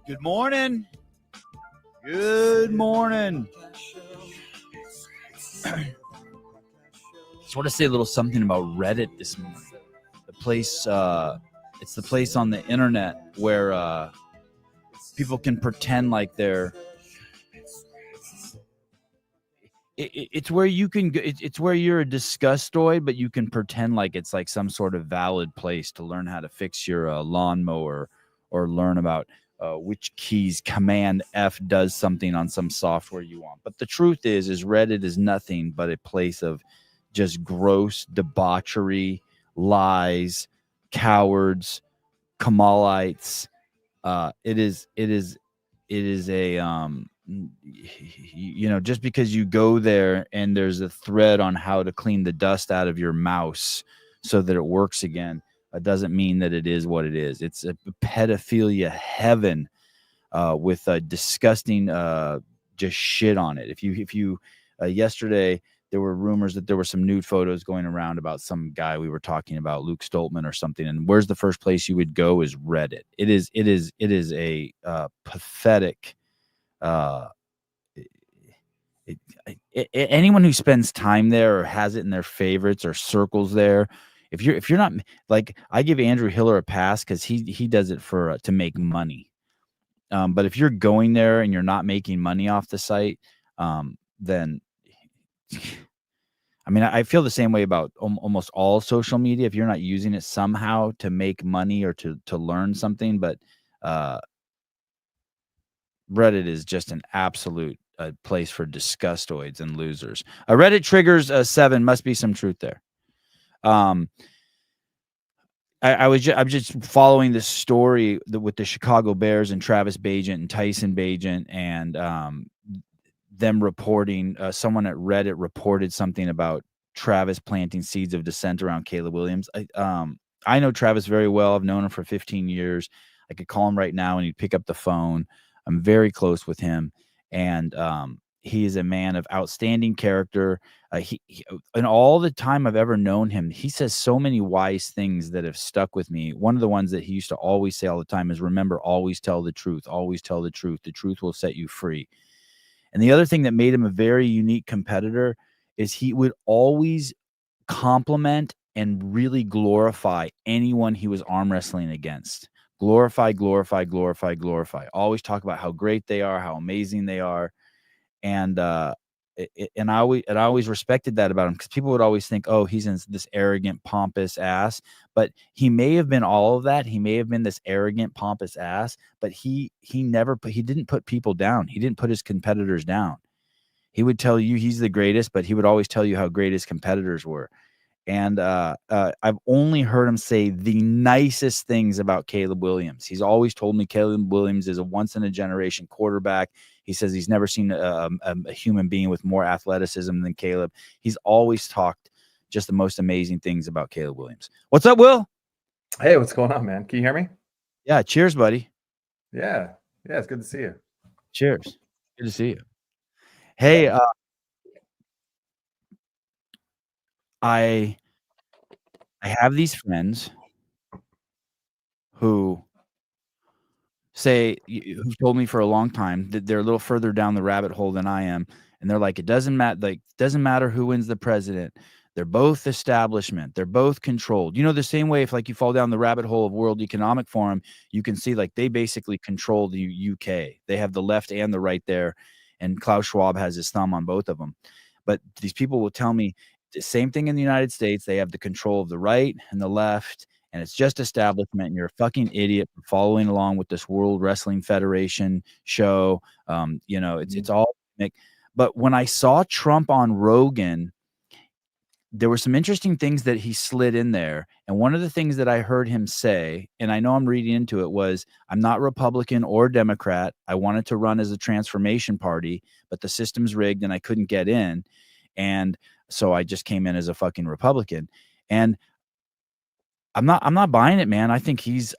Good morning. Good morning. Just want to say a little something about Reddit this morning. The place, it's the place on the internet where people can pretend like they're. It's where you can go. It's where you're a disgustoid, but you can pretend like it's like some sort of valid place to learn how to fix your lawnmower or learn about which keys Command F does something on some software you want. But the truth is Reddit is nothing but a place of just gross debauchery, lies, cowards, Kamalites. It is a just because you go there and there's a thread on how to clean the dust out of your mouse so that it works again, doesn't mean that it is what it is. It's a pedophilia heaven with a disgusting just shit on it. If you yesterday there were rumors that there were some nude photos going around about some guy we were talking about, Luke Stoltman or something. And where's the first place you would go is Reddit. It is a pathetic. Anyone who spends time there or has it in their favorites or circles there, if you're not like, I give Andrew Hiller a pass because he does it for to make money. But if you're going there and you're not making money off the site, then I mean, I feel the same way about almost all social media. If you're not using it somehow to make money or to learn something, but Reddit is just an absolute place for disgustoids and losers. Reddit triggers 7. Must be some truth there. I'm just following this story with the Chicago Bears and Travis Bagent and Tyson Bagent and them reporting. Someone at Reddit reported something about Travis planting seeds of dissent around Caleb Williams. I know Travis very well. I've known him for 15 years. I could call him right now and he'd pick up the phone. I'm very close with him, and he is a man of outstanding character. He in all the time I've ever known him, he says so many wise things that have stuck with me. One of the ones that he used to always say all the time is, remember, always tell the truth. Always tell the truth. The truth will set you free. And the other thing that made him a very unique competitor is he would always compliment and really glorify anyone he was arm wrestling against. Glorify, glorify, glorify, glorify. Always talk about how great they are, how amazing they are. And I always respected that about him, because people would always think, oh, he's in this arrogant, pompous ass. But he may have been all of that. He may have been this arrogant, pompous ass, but he didn't put people down. He didn't put his competitors down. He would tell you he's the greatest, but he would always tell you how great his competitors were. And I've only heard him say the nicest things about Caleb Williams. He's always told me Caleb Williams is a once-in-a-generation quarterback. He says he's never seen a human being with more athleticism than Caleb. He's always talked just the most amazing things about Caleb Williams. What's up, Will? Hey, what's going on, man? Can you hear me? Yeah, cheers, buddy. Yeah, it's good to see you. Cheers. Good to see you. Hey, I have these friends who who've told me for a long time that they're a little further down the rabbit hole than I am, and they're like, it doesn't matter who wins the president. They're both establishment. They're both controlled. The same way if like you fall down the rabbit hole of World Economic Forum, you can see like they basically control the UK. They have the left and the right there, and Klaus Schwab has his thumb on both of them. But these people will tell me the same thing in the United States. They have the control of the right and the left, and it's just establishment. And you're a fucking idiot for following along with this World Wrestling Federation show. It's all. But when I saw Trump on Rogan, there were some interesting things that he slid in there. And one of the things that I heard him say, and I know I'm reading into it, was, I'm not Republican or Democrat. I wanted to run as a transformation party, but the system's rigged and I couldn't get in. And so I just came in as a fucking Republican. And I'm not buying it, man. I think he's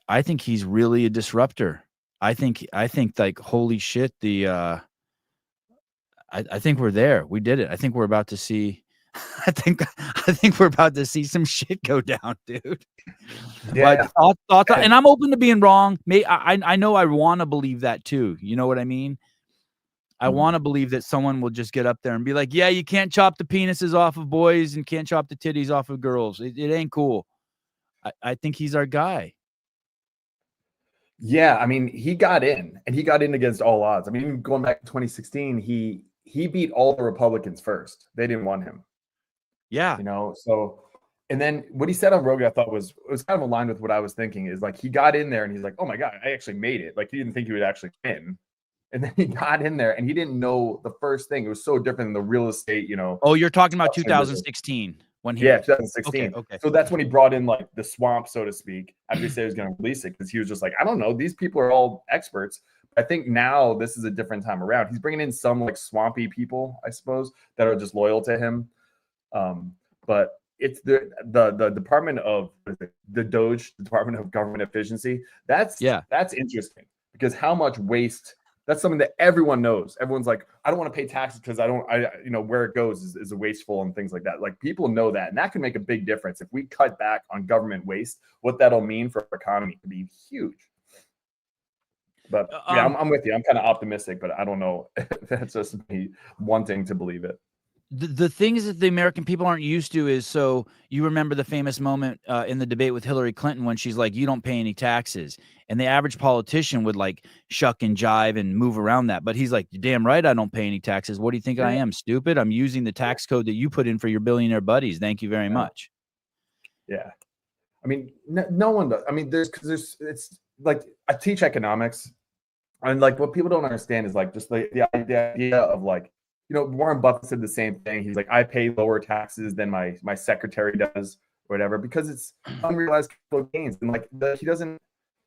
really a disruptor. I think like, holy shit, I think we're there. We did it. I think we're about to see I think we're about to see some shit go down, dude. Yeah. But thoughts, and I'm open to being wrong. I know I want to believe that too. You know what I mean? I want to believe that someone will just get up there and be like, yeah, you can't chop the penises off of boys and can't chop the titties off of girls. It ain't cool. I think he's our guy. Yeah, I mean, he got in, and he got in against all odds. I mean, going back to 2016, he beat all the Republicans first. They didn't want him. Yeah. You know, so and then what he said on Rogan, I thought was kind of aligned with what I was thinking. Is like he got in there and he's like, oh my God, I actually made it. Like he didn't think he would actually win. And then he got in there and he didn't know the first thing. It was so different than the real estate, you know. Oh, you're talking about 2016 when he 2016. Okay. So that's when he brought in like the swamp, so to speak, after he said he was going to release it, because he was just like, I don't know, these people are all experts. I think now this is a different time around. He's bringing in some like swampy people, I suppose, that are just loyal to him. But it's the Department of the Doge, the Department of Government Efficiency. That's interesting, because how much waste. That's something that everyone knows. Everyone's like, I don't want to pay taxes because you know, where it goes is wasteful and things like that. Like people know that, and that can make a big difference. If we cut back on government waste, what that'll mean for our economy could be huge. But yeah, I'm with you. I'm kind of optimistic, but I don't know. That's just me wanting to believe it. The things that the American people aren't used to is, so you remember the famous moment in the debate with Hillary Clinton when she's like, you don't pay any taxes. And the average politician would like shuck and jive and move around that. But he's like, you're damn right I don't pay any taxes. What do you think I am, stupid? I'm using the tax code that you put in for your billionaire buddies. Thank you very much. Yeah. I mean, no one does. I mean, it's like, I teach economics. And like what people don't understand is like just the idea of like, you know, Warren Buffett said the same thing. He's like, I pay lower taxes than my secretary does, or whatever, because it's unrealized capital gains. And like he doesn't,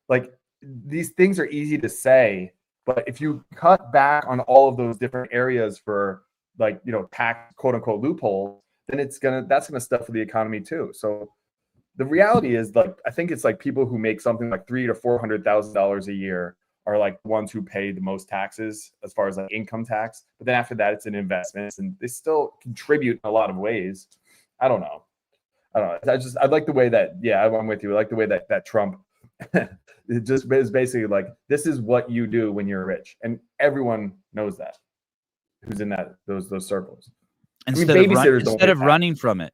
like, these things are easy to say, but if you cut back on all of those different areas for like, you know, tax quote unquote loopholes, then that's gonna stuff for the economy too. So the reality is, like, I think it's like people who make something like $300,000 to $400,000 a year are like the ones who pay the most taxes as far as like income tax. But then after that, it's an investment, and they still contribute in a lot of ways. I don't know. I like the way that, I'm with you. I like the way that Trump it just is basically like, this is what you do when you're rich. And everyone knows that, who's in those circles. Instead of running from it.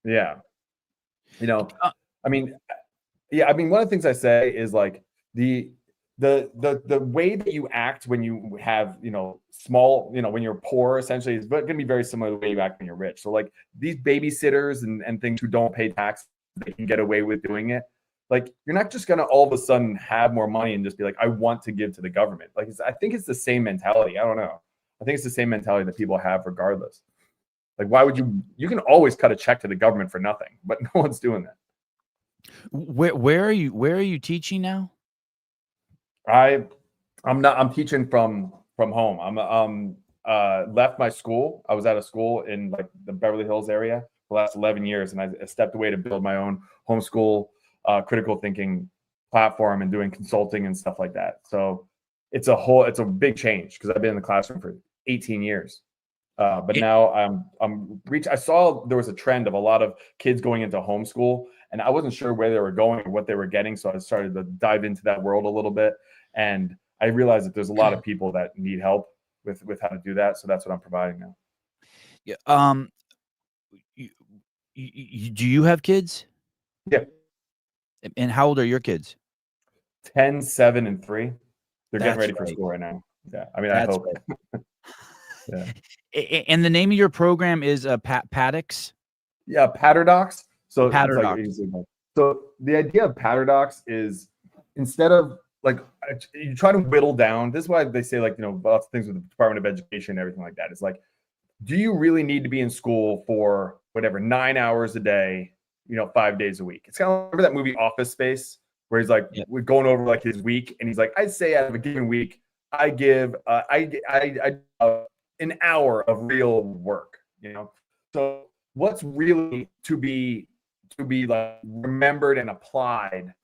Yeah. You know, I mean, one of the things I say is like the way that you act when you have, you know, small, you know, when you're poor, essentially, is going to be very similar to the way you act when you're rich. So like these babysitters and things who don't pay tax, they can get away with doing it. Like, you're not just going to all of a sudden have more money and just be like, I want to give to the government. Like, I think it's the same mentality. I don't know. I think it's the same mentality that people have regardless. Like, why would you can always cut a check to the government for nothing, but no one's doing that. Where are you teaching now? I'm teaching from home. I'm left my school. I was at a school in like the Beverly Hills area for the last 11 years, and I stepped away to build my own homeschool critical thinking platform and doing consulting and stuff like that. So it's a big change, because I've been in the classroom for 18 years. But now I saw there was a trend of a lot of kids going into homeschool, and I wasn't sure where they were going or what they were getting. So I started to dive into that world a little bit, and I realized that there's a lot of people that need help with how to do that. So that's what I'm providing now. Yeah. Do you have kids? Yeah. And how old are your kids? 10, 7, and 3. They're getting ready for school right now. Yeah. I mean, I hope. Right. Yeah. And the name of your program is Paddocks? Yeah, Patterdocs. So Patterdocs. So the idea of Patterdocs is, instead of like, you try to whittle down. This is why they say, like, you know, lots of things with the Department of Education and everything like that. It's like, do you really need to be in school for whatever 9 hours a day, you know, 5 days a week? It's kind of like, remember that movie Office Space, where he's like, we're going over like his week, and he's like, I'd say out of a given week, I give an hour of real work, you know. So what's really to be like remembered and applied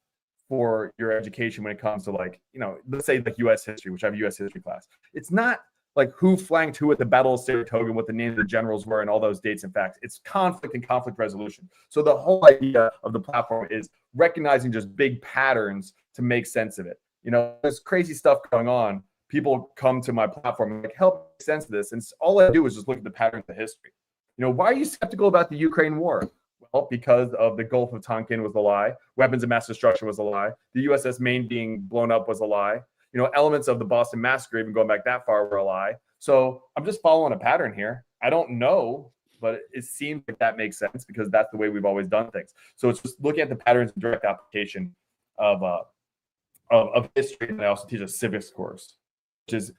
for your education when it comes to, like, you know, let's say like U.S. history, which I have a U.S. history class. It's not like who flanked who at the Battle of Saratoga and what the names of the generals were and all those dates and facts. It's conflict and conflict resolution. So the whole idea of the platform is recognizing just big patterns to make sense of it. You know, there's crazy stuff going on. People come to my platform and like, help make sense of this. And all I do is just look at the patterns of history. You know, why are you skeptical about the Ukraine war? Well, because of the Gulf of Tonkin was a lie. Weapons of mass destruction was a lie. The USS Maine being blown up was a lie. You know, elements of the Boston Massacre, even going back that far, were a lie. So I'm just following a pattern here. I don't know, but it seems like that makes sense because that's the way we've always done things. So it's just looking at the patterns and direct application of history. And I also teach a civics course, which is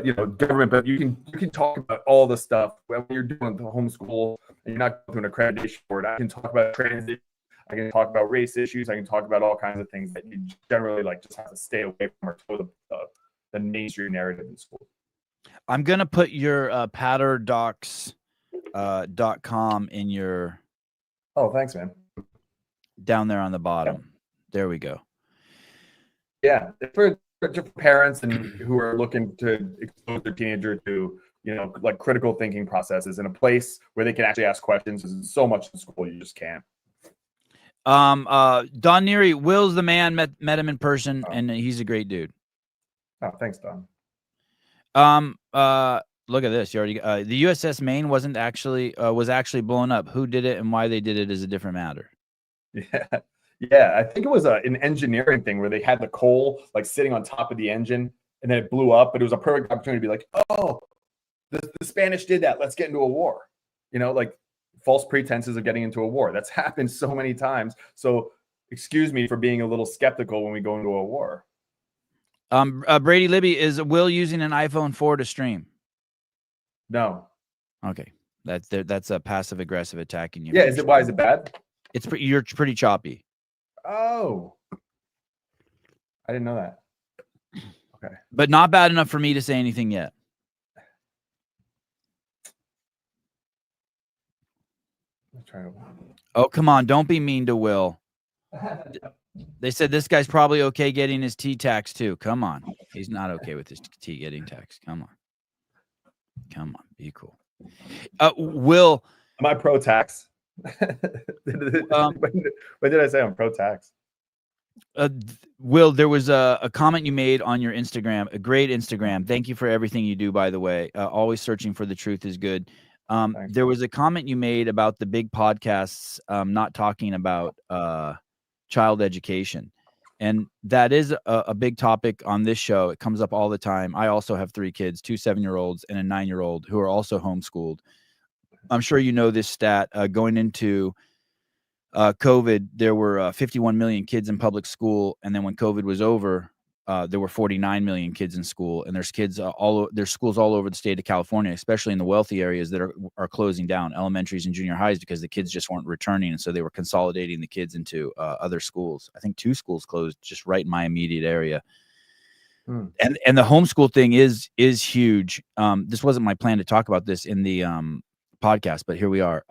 you know, government, but you can talk about all the stuff when you're doing the homeschool and you're not doing an accreditation board. I can talk about transit. I can talk about race issues. I can talk about all kinds of things that you generally like just have to stay away from or toe the mainstream narrative in school. I'm gonna put your patterdocs.com in your. Oh, thanks, man. Down there on the bottom. Yeah. There we go. Yeah, for parents and who are looking to expose their teenager to, you know, like critical thinking processes in a place where they can actually ask questions. There's so much in school you just can't. Don Neary, Will's the man, met him in person, and he's a great dude. Oh, thanks, Don. Look at this. You already the USS Maine was actually blown up. Who did it and why they did it is a different matter. Yeah, I think it was an engineering thing where they had the coal like sitting on top of the engine and then it blew up, but it was a perfect opportunity to be like, oh, the Spanish did that. Let's get into a war. You know, like false pretenses of getting into a war. That's happened so many times. So excuse me for being a little skeptical when we go into a war. Brady Libby, is Will using an iPhone 4 to stream? No. Okay. That's a passive aggressive attacking you. Yeah, why is it bad? You're pretty choppy. Oh, I didn't know that. Okay, but not bad enough for me to say anything yet. Oh, come on. Don't be mean to Will. They said this guy's probably okay getting his T tax too. Come on. He's not okay with his T getting tax. Come on. Be cool. Will. Am I pro tax? When did I say I'm pro tax? Will, there was a comment you made on your Instagram, a great Instagram. Thank you for everything you do, by the way. Always searching for the truth is good. There was a comment you made about the big podcasts not talking about child education. And that is a big topic on this show. It comes up all the time. I also have 3 kids, 2 7-year-olds and a 9-year-old who are also homeschooled. I'm sure you know this stat. Going into COVID, there were 51 million kids in public school. And then when COVID was over, there were 49 million kids in school. And there's kids there's schools all over the state of California, especially in the wealthy areas that are closing down elementaries and junior highs because the kids just weren't returning. And so they were consolidating the kids into other schools. I think 2 schools closed just right in my immediate area. And the homeschool thing is huge. This wasn't my plan to talk about this in the podcast, but here we are.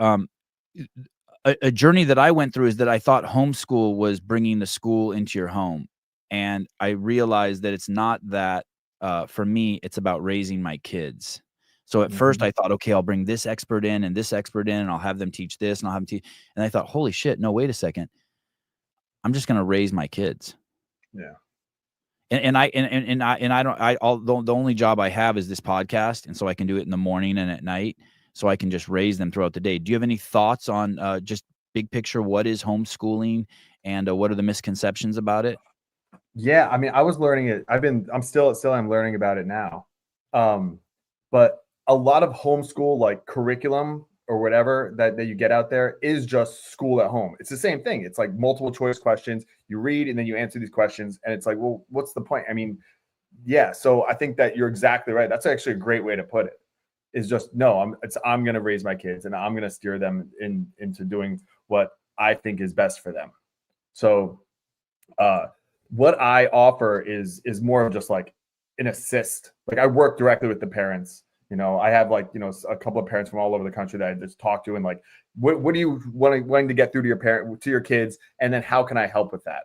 A journey that I went through is that I thought homeschool was bringing the school into your home. And I realized that it's not that. For me, it's about raising my kids. So at first I thought, okay, I'll bring this expert in and this expert in, and I'll have them teach this and I'll have them teach. And I thought, holy shit, no, wait a second. I'm just going to raise my kids. Yeah. The only job I have is this podcast. And so I can do it in the morning and at night. So I can just raise them throughout the day. Do you have any thoughts on just big picture? What is homeschooling and what are the misconceptions about it? Yeah, I mean, I was learning it. I'm still learning about it now. But a lot of homeschool like curriculum or whatever that you get out there is just school at home. It's the same thing. It's like multiple choice questions. You read and then you answer these questions. And it's like, well, what's the point? I mean, yeah. So I think that you're exactly right. That's actually a great way to put it. Is just no, I'm going to raise my kids and I'm going to steer them into doing what I think is best for them. So what I offer is more of just like an assist. Like I work directly with the parents. You know, I have like, you know, a couple of parents from all over the country that I just talk to and like, what do you wanting to get through to your kids? And then how can I help with that?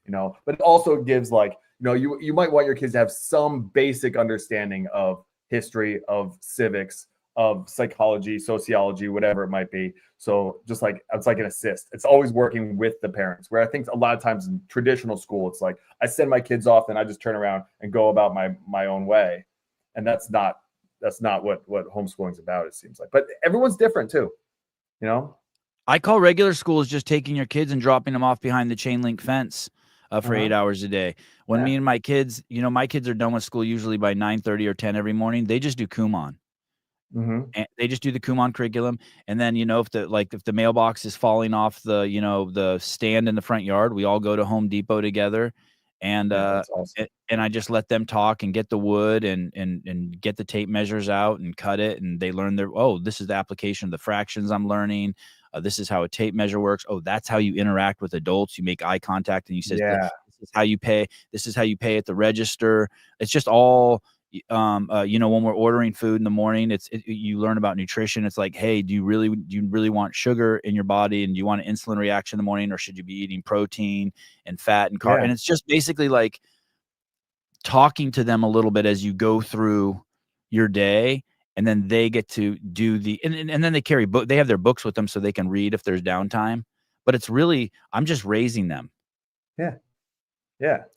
You know, but it also gives like, you know, you might want your kids to have some basic understanding of history, of civics, of psychology, sociology, whatever it might be. So just like it's like an assist. It's always working with the parents. Where I think a lot of times in traditional school, it's like I send my kids off and I just turn around and go about my own way, and that's not what homeschooling's about. It seems like, but everyone's different too, you know. I call regular school is just taking your kids and dropping them off behind the chain link fence for 8 hours a day. When me and my kids, my kids are done with school usually by 9:30 or 10 every morning. They just do Kumon. And they just do the Kumon curriculum. And then, if the mailbox is falling off the stand in the front yard, we all go to Home Depot together. And that's awesome. and I just let them talk and get the wood and get the tape measures out and cut it. And they learn this is the application of the fractions I'm learning. This is how a tape measure works. Oh, that's how you interact with adults. You make eye contact and you say, this is how you pay. This is how you pay at the register. It's just all, when we're ordering food in the morning, you learn about nutrition. It's like, hey, do you really want sugar in your body? And do you want an insulin reaction in the morning, or should you be eating protein and fat and carb? And it's just basically like talking to them a little bit as you go through your day. And then they get to do and then they carry they have their books with them so they can read if there's downtime. But it's really, I'm just raising them. Yeah.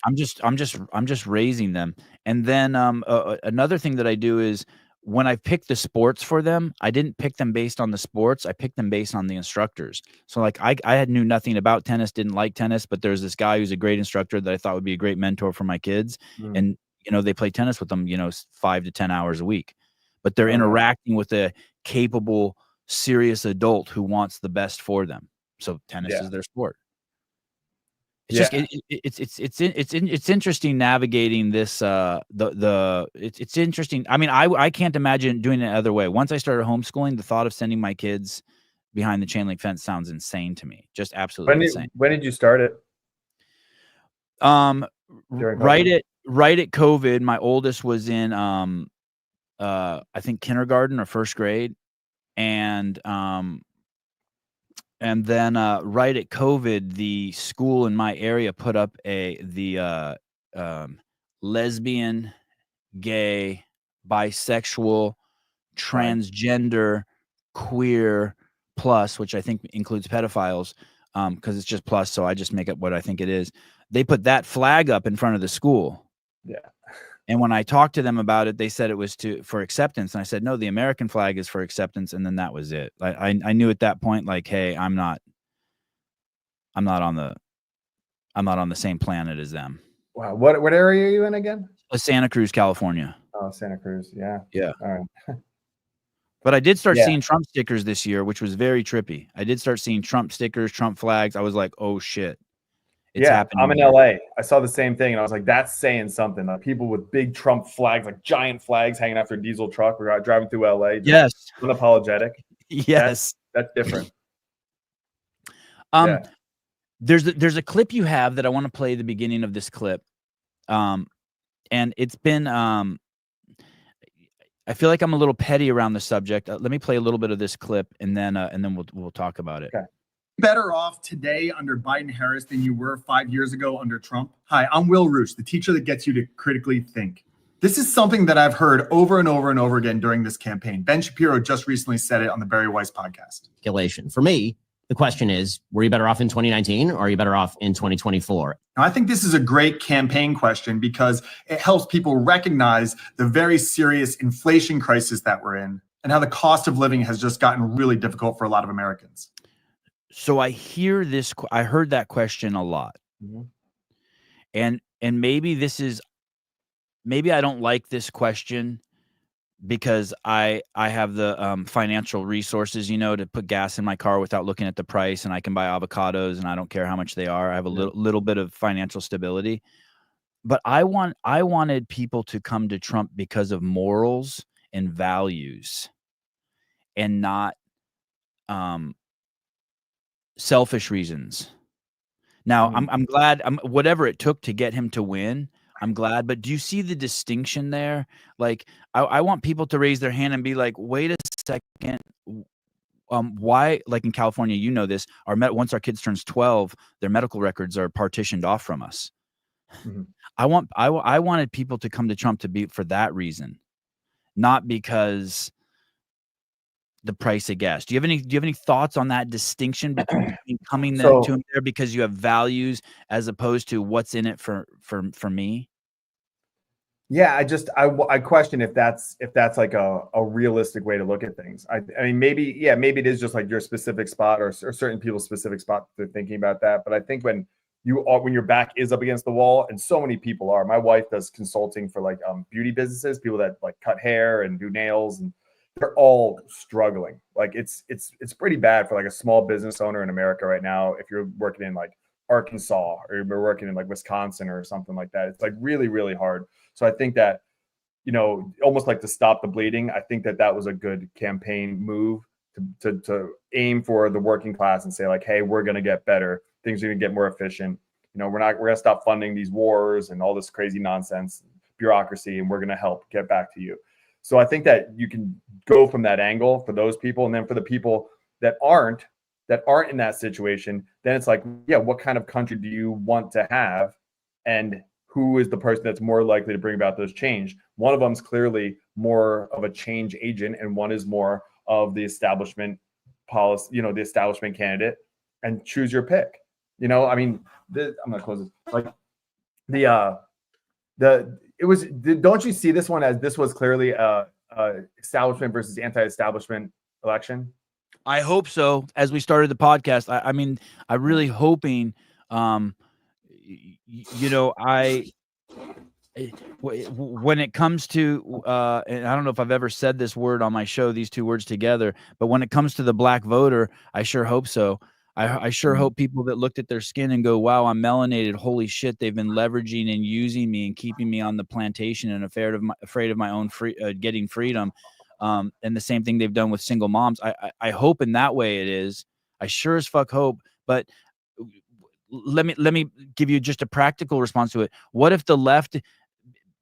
I'm just raising them. And then another thing that I do is when I pick the sports for them, I didn't pick them based on the sports. I picked them based on the instructors. So like I knew nothing about tennis, didn't like tennis, but there's this guy who's a great instructor that I thought would be a great mentor for my kids. And, they play tennis with them, 5 to 10 hours a week. But they're interacting with a capable, serious adult who wants the best for them. So tennis is their sport. It's just it's interesting navigating this. It's interesting. I mean, I can't imagine doing it another way. Once I started homeschooling, the thought of sending my kids behind the chain link fence sounds insane to me. Just absolutely insane. When did you start it? Right at COVID. My oldest was in I think kindergarten or first grade, and then right at COVID, the school in my area put up the lesbian, gay, bisexual, transgender, queer plus, which I think includes pedophiles, because it's just plus, so I just make up what I think it is. They put that flag up in front of the school. Yeah. And when I talked to them about it, they said it was for acceptance. And I said, no, the American flag is for acceptance. And then that was it. I knew at that point, like, hey, I'm not on the same planet as them. Wow. What area are you in again? Santa Cruz, California. Oh, Santa Cruz. Yeah. Yeah. All right. But I did start seeing Trump stickers this year, which was very trippy. I did start seeing Trump stickers, Trump flags. I was like, oh shit. It's happening. I'm in LA. I saw the same thing, and I was like, "That's saying something." Like people with big Trump flags, like giant flags, hanging out their diesel truck. We're driving through LA. Yes, unapologetic. Yes, that's different. There's a clip you have that I want to play the beginning of this clip, and it's been I feel like I'm a little petty around the subject. Let me play a little bit of this clip, and then we'll talk about it. Okay. Better off today under Biden-Harris than you were 5 years ago under Trump? Hi, I'm Will Reusch, the teacher that gets you to critically think. This is something that I've heard over and over and over again during this campaign. Ben Shapiro just recently said it on the Barry Weiss podcast. For me, the question is, were you better off in 2019 or are you better off in 2024? Now, I think this is a great campaign question because it helps people recognize the very serious inflation crisis that we're in and how the cost of living has just gotten really difficult for a lot of Americans. So I heard that question a lot. And maybe I don't like this question because I have the financial resources, to put gas in my car without looking at the price, and I can buy avocados and I don't care how much they are. I have a little bit of financial stability. But I wanted people to come to Trump because of morals and values and not selfish reasons. Now, I'm glad, whatever it took to get him to win, I'm glad. But do you see the distinction there? Like, I want people to raise their hand and be like, wait a second. Why, like in California, this, once our kids turns 12, their medical records are partitioned off from us. I wanted people to come to Trump for that reason. not because the price of gas. Do you have any thoughts on that distinction between coming So to there because you have values as opposed to what's in it for me? yeah, I question if that's like a realistic way to look at things. I mean, maybe it is just like your specific spot or certain people's specific spot they're thinking about that. But I think when your back is up against the wall, and so many people are. My wife does consulting for like beauty businesses, people that like cut hair and do nails, and they're all struggling. Like it's pretty bad for like a small business owner in America right now. If you're working in like Arkansas or you're working in like Wisconsin or something like that, it's like really, really hard. So I think that, almost like to stop the bleeding, I think that was a good campaign move to aim for the working class and say like, hey, we're going to get better. Things are going to get more efficient. We're going to stop funding these wars and all this crazy nonsense, bureaucracy, and we're going to help get back to you. So I think that you can go from that angle for those people. And then for the people that aren't in that situation, then it's like, yeah, what kind of country do you want to have? And who is the person that's more likely to bring about those change? One of them is clearly more of a change agent, and one is more of the establishment policy, the establishment candidate, and choose your pick. I mean, I'm gonna close this. Like don't you see this one as this was clearly a establishment versus anti-establishment election? I hope so. As we started the podcast, I mean, I'm really hoping, when it comes to, and I don't know if I've ever said this word on my show, these two words together, but when it comes to the black voter, I sure hope so. I sure hope people that looked at their skin and go, wow, I'm melanated. Holy shit. They've been leveraging and using me and keeping me on the plantation and afraid of my own getting freedom. And the same thing they've done with single moms. I hope in that way it is. I sure as fuck hope. But let me give you just a practical response to it. What if the left,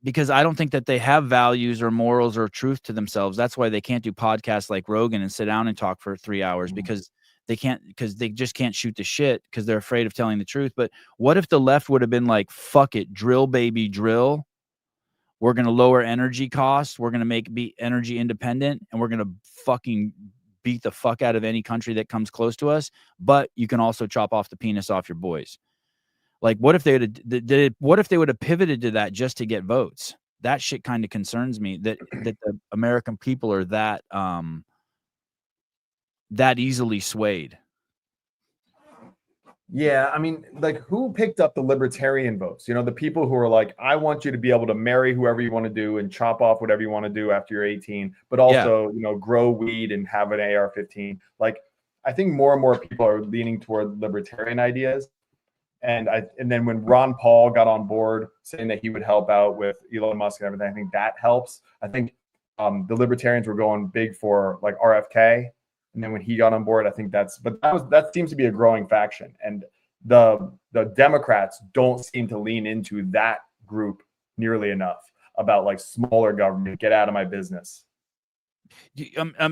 because I don't think that they have values or morals or truth to themselves. That's why they can't do podcasts like Rogan and sit down and talk for 3 hours, because they just can't shoot the shit because they're afraid of telling the truth. But what if the left would have been like, fuck it, drill, baby, drill. We're going to lower energy costs. We're going to be energy independent, and we're going to fucking beat the fuck out of any country that comes close to us. But you can also chop off the penis off your boys. Like, what if they would have pivoted to that just to get votes? That shit kind of concerns me, that the American people are that easily swayed. Yeah, I mean, like, who picked up the libertarian votes? The people who are like, I want you to be able to marry whoever you want to do and chop off whatever you want to do after you're 18, but also, grow weed and have an AR-15. Like, I think more and more people are leaning toward libertarian ideas. And then when Ron Paul got on board saying that he would help out with Elon Musk and everything, I think that helps. I think the libertarians were going big for like RFK. And then when he got on board, I think that seems to be a growing faction. And the Democrats don't seem to lean into that group nearly enough about like smaller government, get out of my business.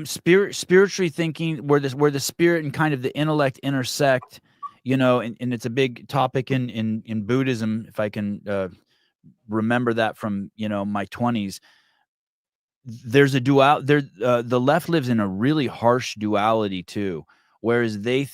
Spiritually thinking, where the spirit and kind of the intellect intersect, and it's a big topic in Buddhism, if I can remember that from, my 20s. There's a the left lives in a really harsh duality too, whereas they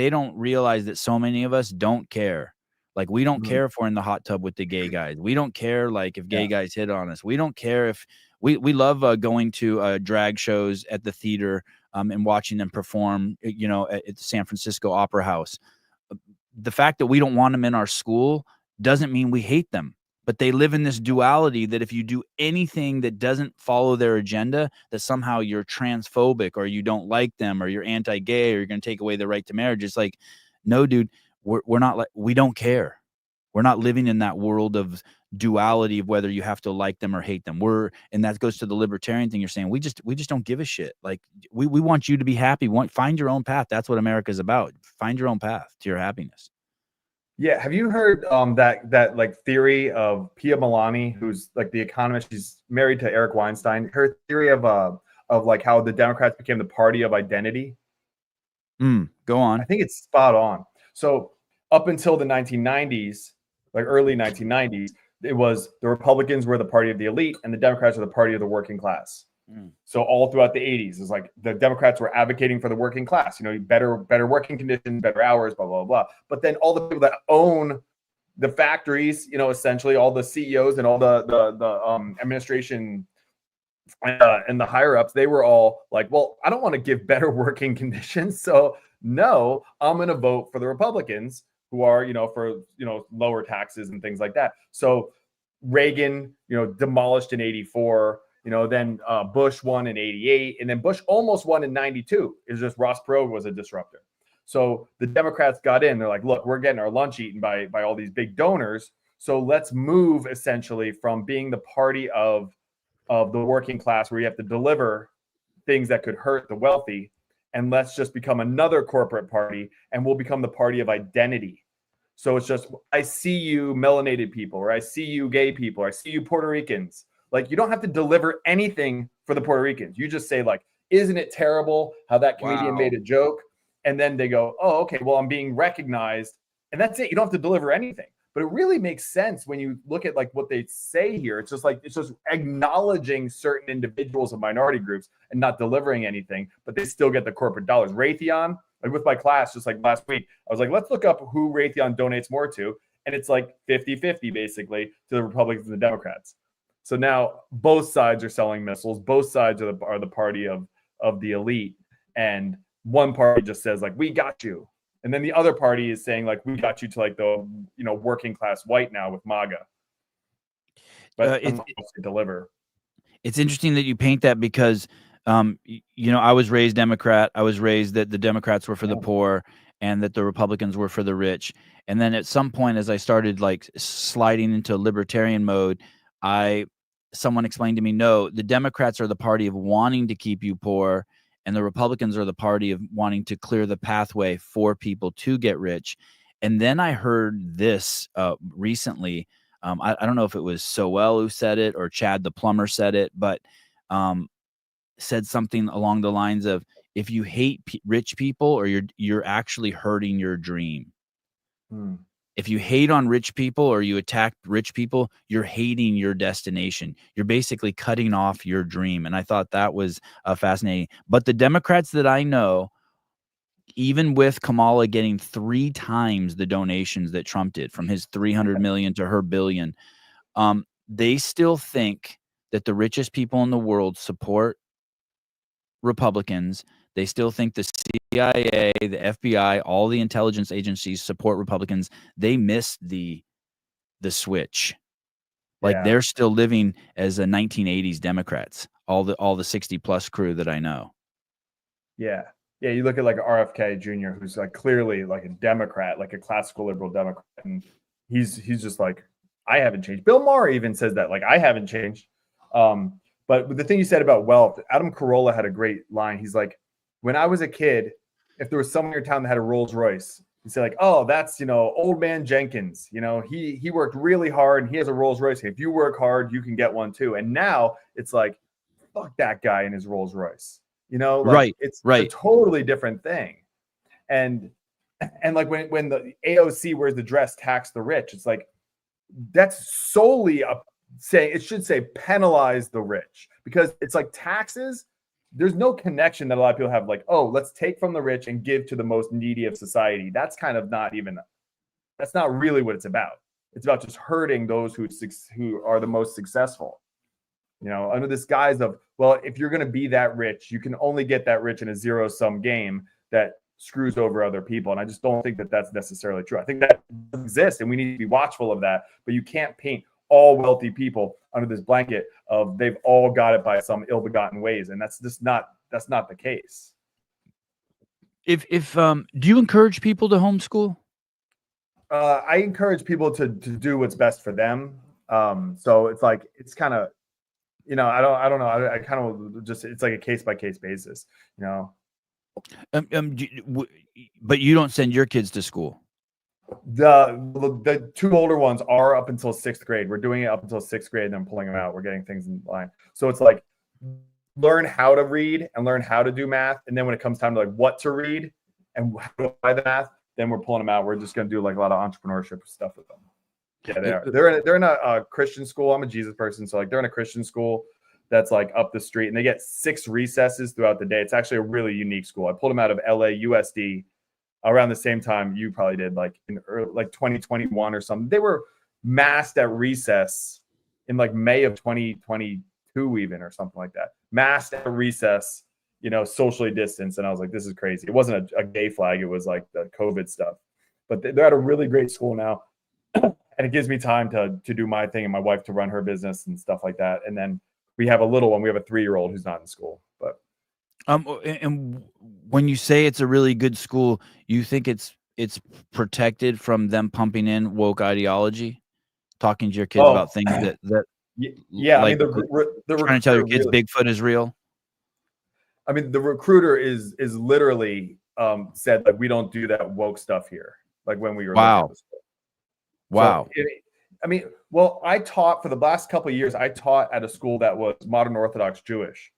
don't realize that so many of us don't care. Like, we don't care if we're in the hot tub with the gay guys. We don't care, like, if gay guys hit on us. We don't care if we love going to drag shows at the theater and watching them perform, at the San Francisco Opera House. The fact that we don't want them in our school doesn't mean we hate them. But they live in this duality that if you do anything that doesn't follow their agenda, that somehow you're transphobic or you don't like them or you're anti-gay or you're going to take away the right to marriage. It's like, no, dude, we're not like, we don't care. We're not living in that world of duality of whether you have to like them or hate them. And that goes to the libertarian thing you're saying. We just don't give a shit. Like, we want you to be happy. Find your own path. That's what America's about. Find your own path to your happiness. Yeah, have you heard that like theory of Pia Milani, who's like the economist? She's married to Eric Weinstein. Her theory of like how the Democrats became the party of identity. Go on. I think it's spot on. So up until the 1990s, like early 1990s, it was the Republicans were the party of the elite and the Democrats were the party of the working class. So all throughout the 80s, it's like the Democrats were advocating for the working class, better working conditions, better hours, blah, blah, blah. But then all the people that own the factories, essentially all the CEOs and all the administration and the higher ups, they were all like, well, I don't want to give better working conditions. So no, I'm going to vote for the Republicans who are, for, lower taxes and things like that. So Reagan, demolished in 84, then Bush won in 88, and then Bush almost won in 92. It's just Ross Perot was a disruptor. So the Democrats got in. They're like, look, we're getting our lunch eaten by all these big donors. So let's move essentially from being the party of the working class where you have to deliver things that could hurt the wealthy, and let's just become another corporate party, and we'll become the party of identity. So it's just, I see you melanated people, or I see you gay people, or I see you Puerto Ricans. Like, you don't have to deliver anything for the Puerto Ricans. You just say, like, isn't it terrible how that comedian made a joke? And then they go, oh, okay, well, I'm being recognized. And that's it. You don't have to deliver anything. But it really makes sense when you look at like what they say here. It's just acknowledging certain individuals of minority groups and not delivering anything, but they still get the corporate dollars. Raytheon, like with my class, just like last week, I was like, let's look up who Raytheon donates more to. And it's like 50-50 basically to the Republicans and the Democrats. So now both sides are selling missiles. Both sides are the party of the elite. And one party just says like, we got you. And then the other party is saying like, we got you to like the, working class white now with MAGA. But it's deliver. It's interesting that you paint that because, I was raised Democrat. I was raised that the Democrats were for the poor and that the Republicans were for the rich. And then at some point, as I started like sliding into libertarian mode, someone explained to me, no, the Democrats are the party of wanting to keep you poor, and the Republicans are the party of wanting to clear the pathway for people to get rich. And then I heard this recently. I don't know if it was Sowell who said it or Chad the plumber said it, but said something along the lines of, if you hate rich people, or you're actually hurting your dream. If you hate on rich people or you attack rich people, you're hating your destination. You're basically cutting off your dream. And I thought that was fascinating. But the Democrats that I know, even with Kamala getting 3 times the donations that Trump did, from his 300 million to her billion, they still think that the richest people in the world support Republicans. They still think the CIA, the FBI, all the intelligence agencies support Republicans. They missed the switch. Like they're still living as a 1980s Democrats, all the 60 plus crew that I know. Yeah. Yeah. You look at like RFK Jr., who's like clearly like a Democrat, like a classical liberal Democrat. And he's just like, I haven't changed. Bill Maher even says that, like, I haven't changed. But the thing you said about wealth, Adam Carolla had a great line. He's like, when I was a kid, if there was someone in your town that had a Rolls Royce, you say like, oh, that's, old man Jenkins. He worked really hard and he has a Rolls Royce. If you work hard, you can get one too. And now it's like, fuck that guy in his Rolls Royce. It's a totally different thing. And like when the AOC wears the dress, tax the rich, it's like, that's solely it should say penalize the rich, because it's like taxes. There's no connection that a lot of people have, like, oh, let's take from the rich and give to the most needy of society. That's kind of that's not really what it's about. It's about just hurting those who are the most successful, under this guise of, well, if you're going to be that rich, you can only get that rich in a zero-sum game that screws over other people. And I just don't think that that's necessarily true. I think that exists and we need to be watchful of that, but you can't paint all wealthy people under this blanket of they've all got it by some ill-begotten ways, and that's not the case. If do you encourage people to homeschool? I encourage people to do what's best for them. So it's like, it's kind of, I don't know. I kind of just, it's like a case by case basis, But you don't send your kids to school. The 2 older ones are up until 6th grade. We're doing it up until 6th grade, and then pulling them out. We're getting things in line. So it's like, learn how to read and learn how to do math. And then when it comes time to like what to read and how to apply the math, then we're pulling them out. We're just going to do like a lot of entrepreneurship stuff with them. Yeah, they are. They're in a Christian school. I'm a Jesus person. So like they're in a Christian school. that's like up the street, and they get 6 recesses throughout the day. It's actually a really unique school. I pulled them out of LA USD around the same time you probably did, like in early, like 2021 or something. They were masked at recess in like May of 2022 even, or something like that. Masked at recess, you know, socially distanced. And I was like, this is crazy. It wasn't a gay flag. It was like the COVID stuff. But they're at a really great school now. And it gives me time to do my thing and my wife to run her business and stuff like that. And then we have a little one. We have a 3-year-old who's not in school. But and when you say it's a really good school, you think it's protected from them pumping in woke ideology, talking to your kids about things that yeah, like, I mean, the trying to tell your kids really, Bigfoot is real. I mean, the recruiter is literally said, like, we don't do that woke stuff here. Like when we were Wow. looking at the school. Wow. So I mean, well, I taught for the last couple of years. I taught at a school that was modern Orthodox Jewish,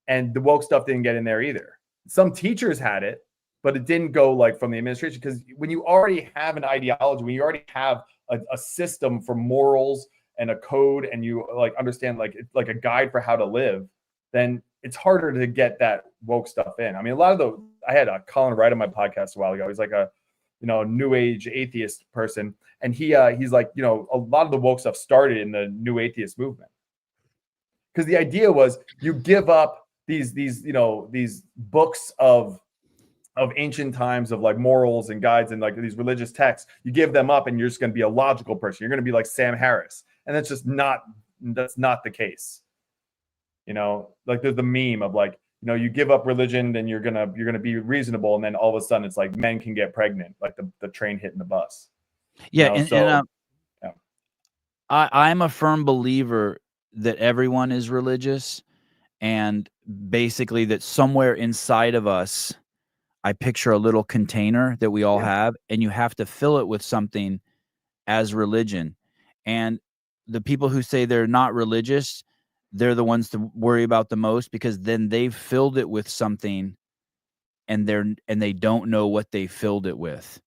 and the woke stuff didn't get in there either. Some teachers had it, but it didn't go like from the administration, because when you already have an ideology, when you already have a system for morals and a code, and you like understand like it's like a guide for how to live, then it's harder to get that woke stuff in. I mean, a lot of I had Colin Wright on my podcast a while ago. He's like a new age atheist person, and he's like, a lot of the woke stuff started in the new atheist movement, because the idea was you give up these books of ancient times of like morals and guides and like these religious texts. You give them up, and you're just going to be a logical person. You're going to be like Sam Harris, and that's not the case. Like there's the meme of like, you give up religion, then you're gonna be reasonable, and then all of a sudden it's like men can get pregnant, like the train hitting the bus. Yeah, I'm a firm believer that everyone is religious, and basically that somewhere inside of us, I picture a little container that we all have, and you have to fill it with something as religion. And the people who say they're not religious, they're the ones to worry about the most, because then they've filled it with something, and they don't know what they filled it with.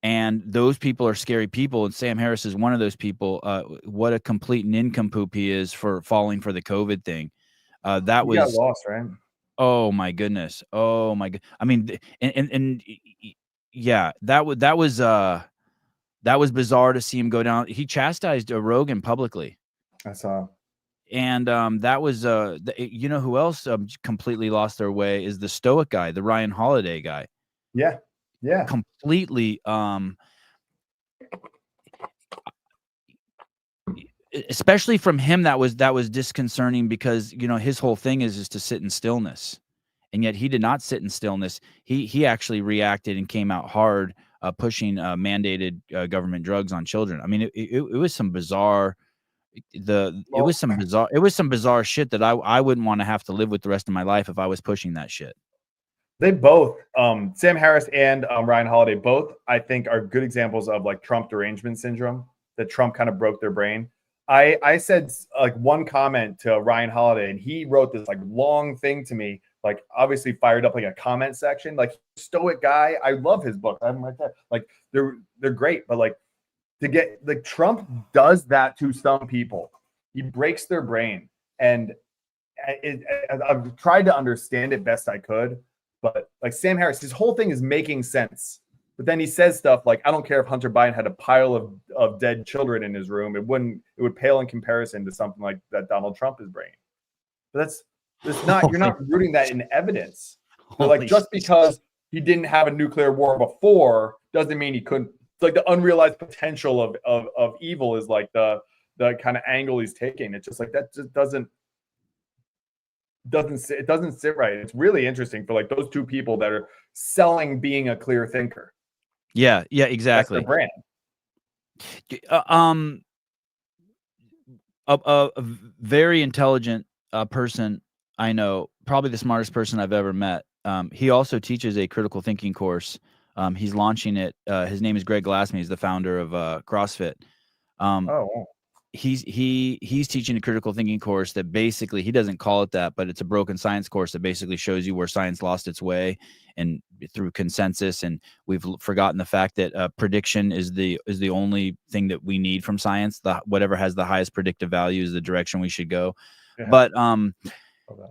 And those people are scary people. And Sam Harris is one of those people. What a complete nincompoop he is for falling for the COVID thing. That was got lost, right? Oh my goodness. Oh my god. I mean, and yeah, that was bizarre to see him go down. He chastised Rogan publicly. I saw. And that was who else completely lost their way is the Stoic guy, the Ryan Holiday guy. Yeah. Completely especially from him, that was disconcerting, because his whole thing is to sit in stillness, and yet he did not sit in stillness. He actually reacted and came out hard, pushing mandated government drugs on children. I mean, it was some bizarre it was some bizarre shit that I wouldn't want to have to live with the rest of my life if I was pushing that shit. They both, Sam Harris and Ryan Holiday, both, I think, are good examples of like Trump derangement syndrome, that Trump kind of broke their brain. I said like one comment to Ryan Holiday, and he wrote this like long thing to me, like obviously fired up like a comment section, like Stoic guy. I love his book. I'm right there. Like they're great, but like to get like Trump does that to some people. He breaks their brain, and I've tried to understand it best I could. But like Sam Harris, his whole thing is making sense. But then he says stuff like, I don't care if Hunter Biden had a pile of dead children in his room. It would pale in comparison to something like that Donald Trump is bringing. But that's not, you're not rooting that in evidence. But like just because he didn't have a nuclear war before doesn't mean he couldn't. It's like the unrealized potential of evil is like the kind of angle he's taking. It's just like that just doesn't sit right. It's really interesting for like those two people that are selling being a clear thinker. Yeah, exactly. That's their brand. A very intelligent person I know, probably the smartest person I've ever met. He also teaches a critical thinking course. He's launching it. His name is Greg Glassman. He's the founder of CrossFit. He's teaching a critical thinking course that basically, he doesn't call it that, but it's a broken science course that basically shows you where science lost its way and through consensus. And we've forgotten the fact that prediction is the only thing that we need from science. Whatever has the highest predictive value is the direction we should go. But Okay.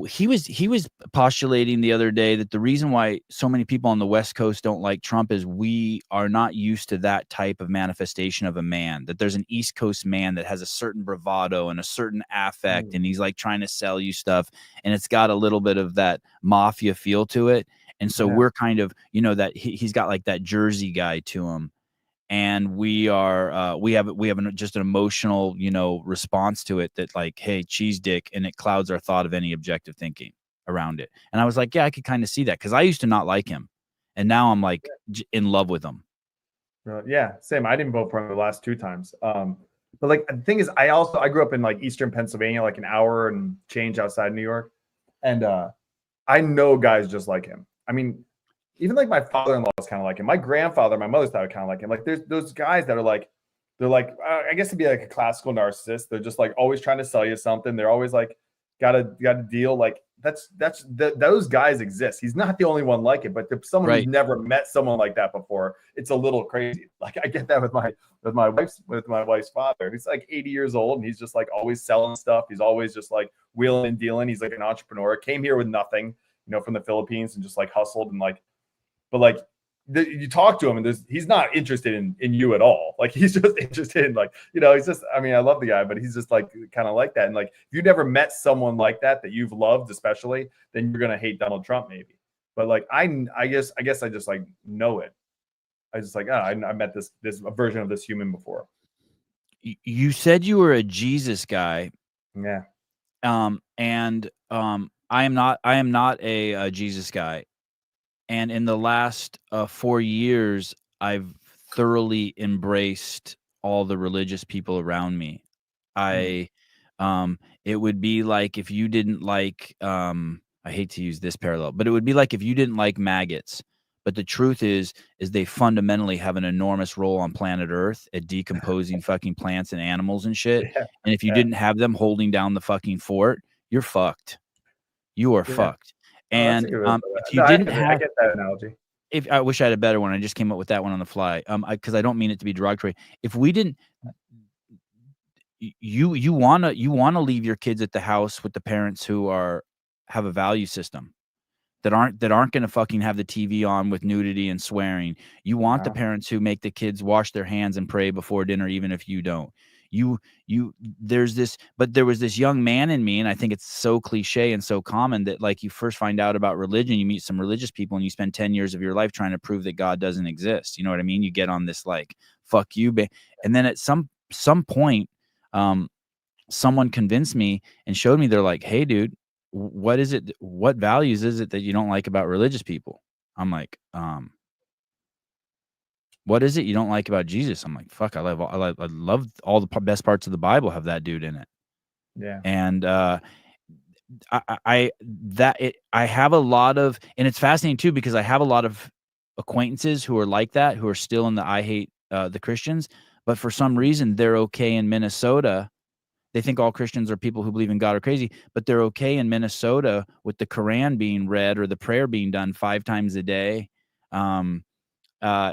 he was postulating the other day that the reason why so many people on the West Coast don't like Trump is we are not used to that type of manifestation of a man, that there's an East Coast man that has a certain bravado and a certain affect, and he's like trying to sell you stuff, and it's got a little bit of that mafia feel to it. And so we're kind of, you know, that he's got like that Jersey guy to him. And we have just an emotional, you know, response to it that like, hey, cheese dick, and it clouds our thought of any objective thinking around it. And I was like, yeah, I could kind of see that, because I used to not like him, and now I'm like in love with him. Yeah, same. I didn't vote for him the last 2 times. But like the thing is, I grew up in like Eastern Pennsylvania, like an hour and change outside New York, and I know guys just like him. I mean, even like my father-in-law is kind of like him. My grandfather, my mother's side, kind of like him. Like there's those guys that are like, they're like, I guess to be like a classical narcissist. They're just like always trying to sell you something. They're always like, gotta deal. Like those guys exist. He's not the only one like it, but to someone who's never met someone like that before, it's a little crazy. Like I get that with my wife's father. He's like 80 years old, and he's just like always selling stuff. He's always just like wheeling and dealing. He's like an entrepreneur. Came here with nothing, you know, from the Philippines, and just like hustled and like. But like you talk to him, and he's not interested in you at all. Like he's just interested in like, you know, he's just, I mean, I love the guy, but he's just like kind of like that. And like, if you never met someone like that you've loved, especially, then you're going to hate Donald Trump maybe. But like, I guess I just like know it. I just like, I met this version of this human before. You said you were a Jesus guy. Yeah. I am not a Jesus guy. And in the last 4 years, I've thoroughly embraced all the religious people around me. It would be like if you didn't like, I hate to use this parallel, but it would be like if you didn't like maggots. But the truth is they fundamentally have an enormous role on planet Earth at decomposing fucking plants and animals and shit. Yeah. And if you didn't have them holding down the fucking fort, you're fucked. You are fucked. And if you didn't have, I get that analogy. If I wish I had a better one, I just came up with that one on the fly. Because I don't mean it to be derogatory. If we didn't, you wanna leave your kids at the house with the parents who have a value system that aren't going to fucking have the TV on with nudity and swearing. You want the parents who make the kids wash their hands and pray before dinner, even if you don't. There was this young man in me, and I think it's so cliche and so common that like you first find out about religion, you meet some religious people, and you spend 10 years of your life trying to prove that God doesn't exist. You know what I mean? You get on this like fuck you, and then at some point, someone convinced me and showed me, they're like, hey dude, what is it? What values is it that you don't like about religious people? I'm like, what is it you don't like about Jesus? I'm like, fuck, I love all the best parts of the Bible have that dude in it. Yeah. And I have a lot of, and it's fascinating too, because I have a lot of acquaintances who are like that, who are still in the I hate the Christians, but for some reason they're okay in Minnesota. They think all Christians are people who believe in God are crazy, but they're okay in Minnesota with the Quran being read or the prayer being done 5 times a day.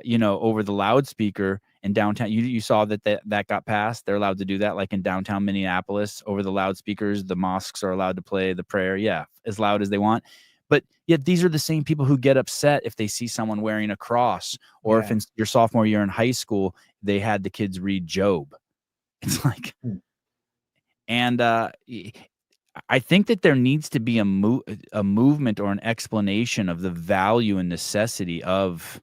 You know, over the loudspeaker in downtown. You saw that got passed. They're allowed to do that, like in downtown Minneapolis, over the loudspeakers. The mosques are allowed to play the prayer, as loud as they want. But yet these are the same people who get upset if they see someone wearing a cross, or if in your sophomore year in high school they had the kids read Job. It's like, and I think that there needs to be a movement or an explanation of the value and necessity of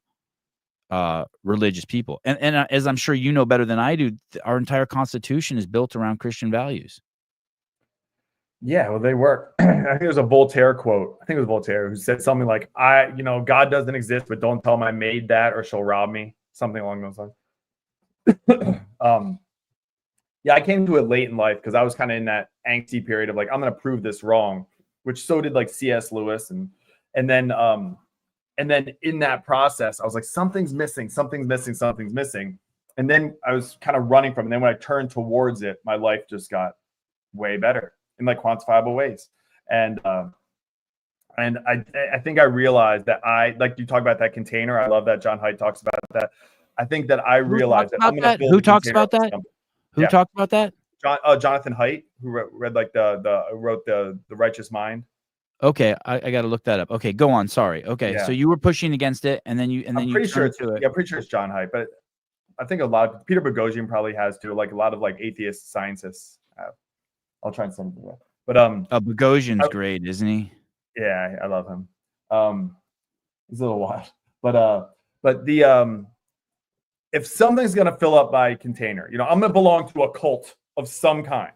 religious people. And as I'm sure you know better than I do, our entire Constitution is built around Christian values. Yeah, well, they were. I think it was a Voltaire quote. I think it was Voltaire who said something like, God doesn't exist, but don't tell my maid that or she'll rob me. Something along those lines. Yeah, I came to it late in life because I was kind of in that angsty period of like, I'm going to prove this wrong, which so did like C.S. Lewis. And then in that process, I was like, something's missing. And then I was kind of running from it. And then when I turned towards it, my life just got way better in like quantifiable ways. And I think I realized that like you talk about that container. I love that John Haidt talks about that. I think that I realized that I'm going to build Who talks about that? Who talked about that? Jonathan Haidt, who read like wrote the Righteous Mind. Okay, I got to look that up. Okay, go on. Sorry. Okay, Yeah. so you were pushing against it, and then you I'm pretty sure turned to it. Yeah, I'm pretty sure it's John Haidt, but I think a lot of Peter Boghossian probably has too. Like a lot of like atheist scientists have. I'll try and send it to you. But Boghossian's great, isn't he? Yeah, I love him. He's a little wild, but the if something's gonna fill up my container, you know, I'm gonna belong to a cult of some kind.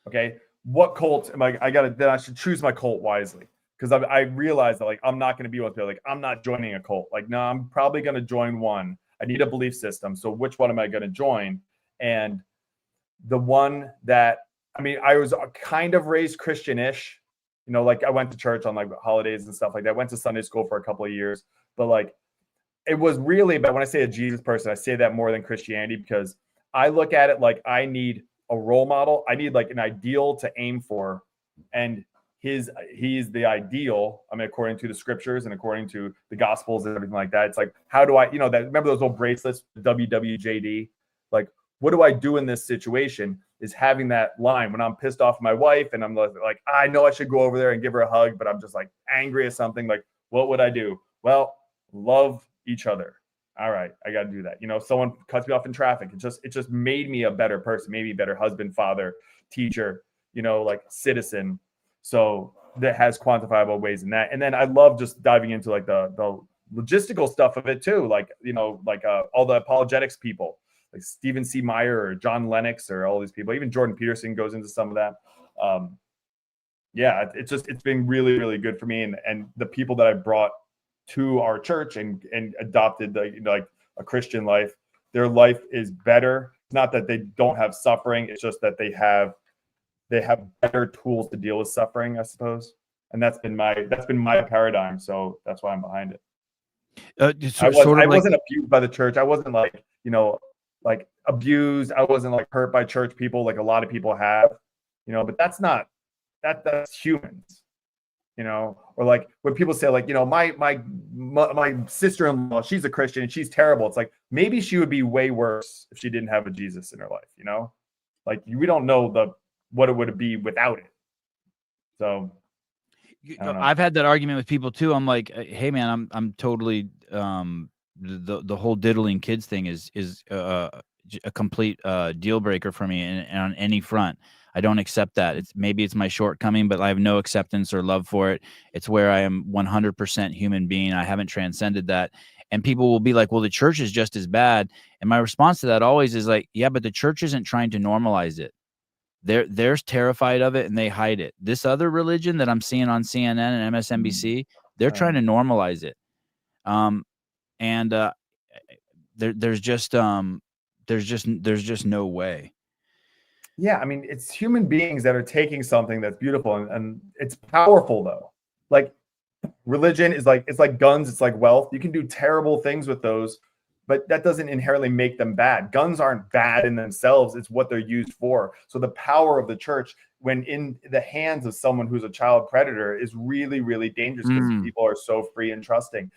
Okay, what cult am I? Then I should choose my cult wisely, because I realize that like I'm not gonna be able to like I'm not joining a cult. Like no, I'm probably gonna join one. I need a belief system. So which one am I gonna join? And the one that I was kind of raised Christian-ish. You know, like I went to church on like holidays and stuff like that. I went to Sunday school for a couple of years, but like it was really about, when I say a Jesus person, I say that more than Christianity, because I look at it like I need a role model. I need like an ideal to aim for. And he's the ideal. According to the scriptures and according to the gospels and everything like that. It's like, how do I, remember those old bracelets, WWJD? Like, what do I do in this situation? Is having that line when I'm pissed off at my wife and I'm like, I know I should go over there and give her a hug, but I'm just like angry at something. Like, what would I do? Well, love each other. All right, I got to do that. Someone cuts me off in traffic. It just made me a better person, maybe a better husband, father, teacher, like citizen. So that has quantifiable ways in that. And then I love just diving into like the logistical stuff of it too. Like, all the apologetics people, like Stephen C. Meyer or John Lennox or all these people, even Jordan Peterson goes into some of that. Yeah, it's been really, really good for me. And the people that I brought to our church and adopted like a Christian life, their life is better. It's not that they don't have suffering. It's just that they have better tools to deal with suffering, I suppose. And that's been my paradigm. So that's why I'm behind it. I wasn't abused by the church. I wasn't like abused. I wasn't like hurt by church people like a lot of people have, but that's humans, or like when people say like, my sister-in-law, she's a Christian and she's terrible. It's like, maybe she would be way worse if she didn't have a Jesus in her life, like we don't know what it would be without it. So I've had that argument with people too. I'm like, hey man, I'm totally, the whole diddling kids thing is a complete deal breaker for me and on any front. I don't accept that. Maybe it's my shortcoming, but I have no acceptance or love for it. It's where I am 100% human being. I haven't transcended that. And people will be like, well, the church is just as bad. And my response to that always is like, yeah, but the church isn't trying to normalize it. They're terrified of it and they hide it. This other religion that I'm seeing on CNN and MSNBC, they're trying to normalize it. There's just no way. Yeah, it's human beings that are taking something that's beautiful and it's powerful though. Like religion is like, it's like guns, it's like wealth. You can do terrible things with those, but that doesn't inherently make them bad. Guns aren't bad in themselves, it's what they're used for. So the power of the church, when in the hands of someone who's a child predator, is really, really dangerous because people are so free and trusting.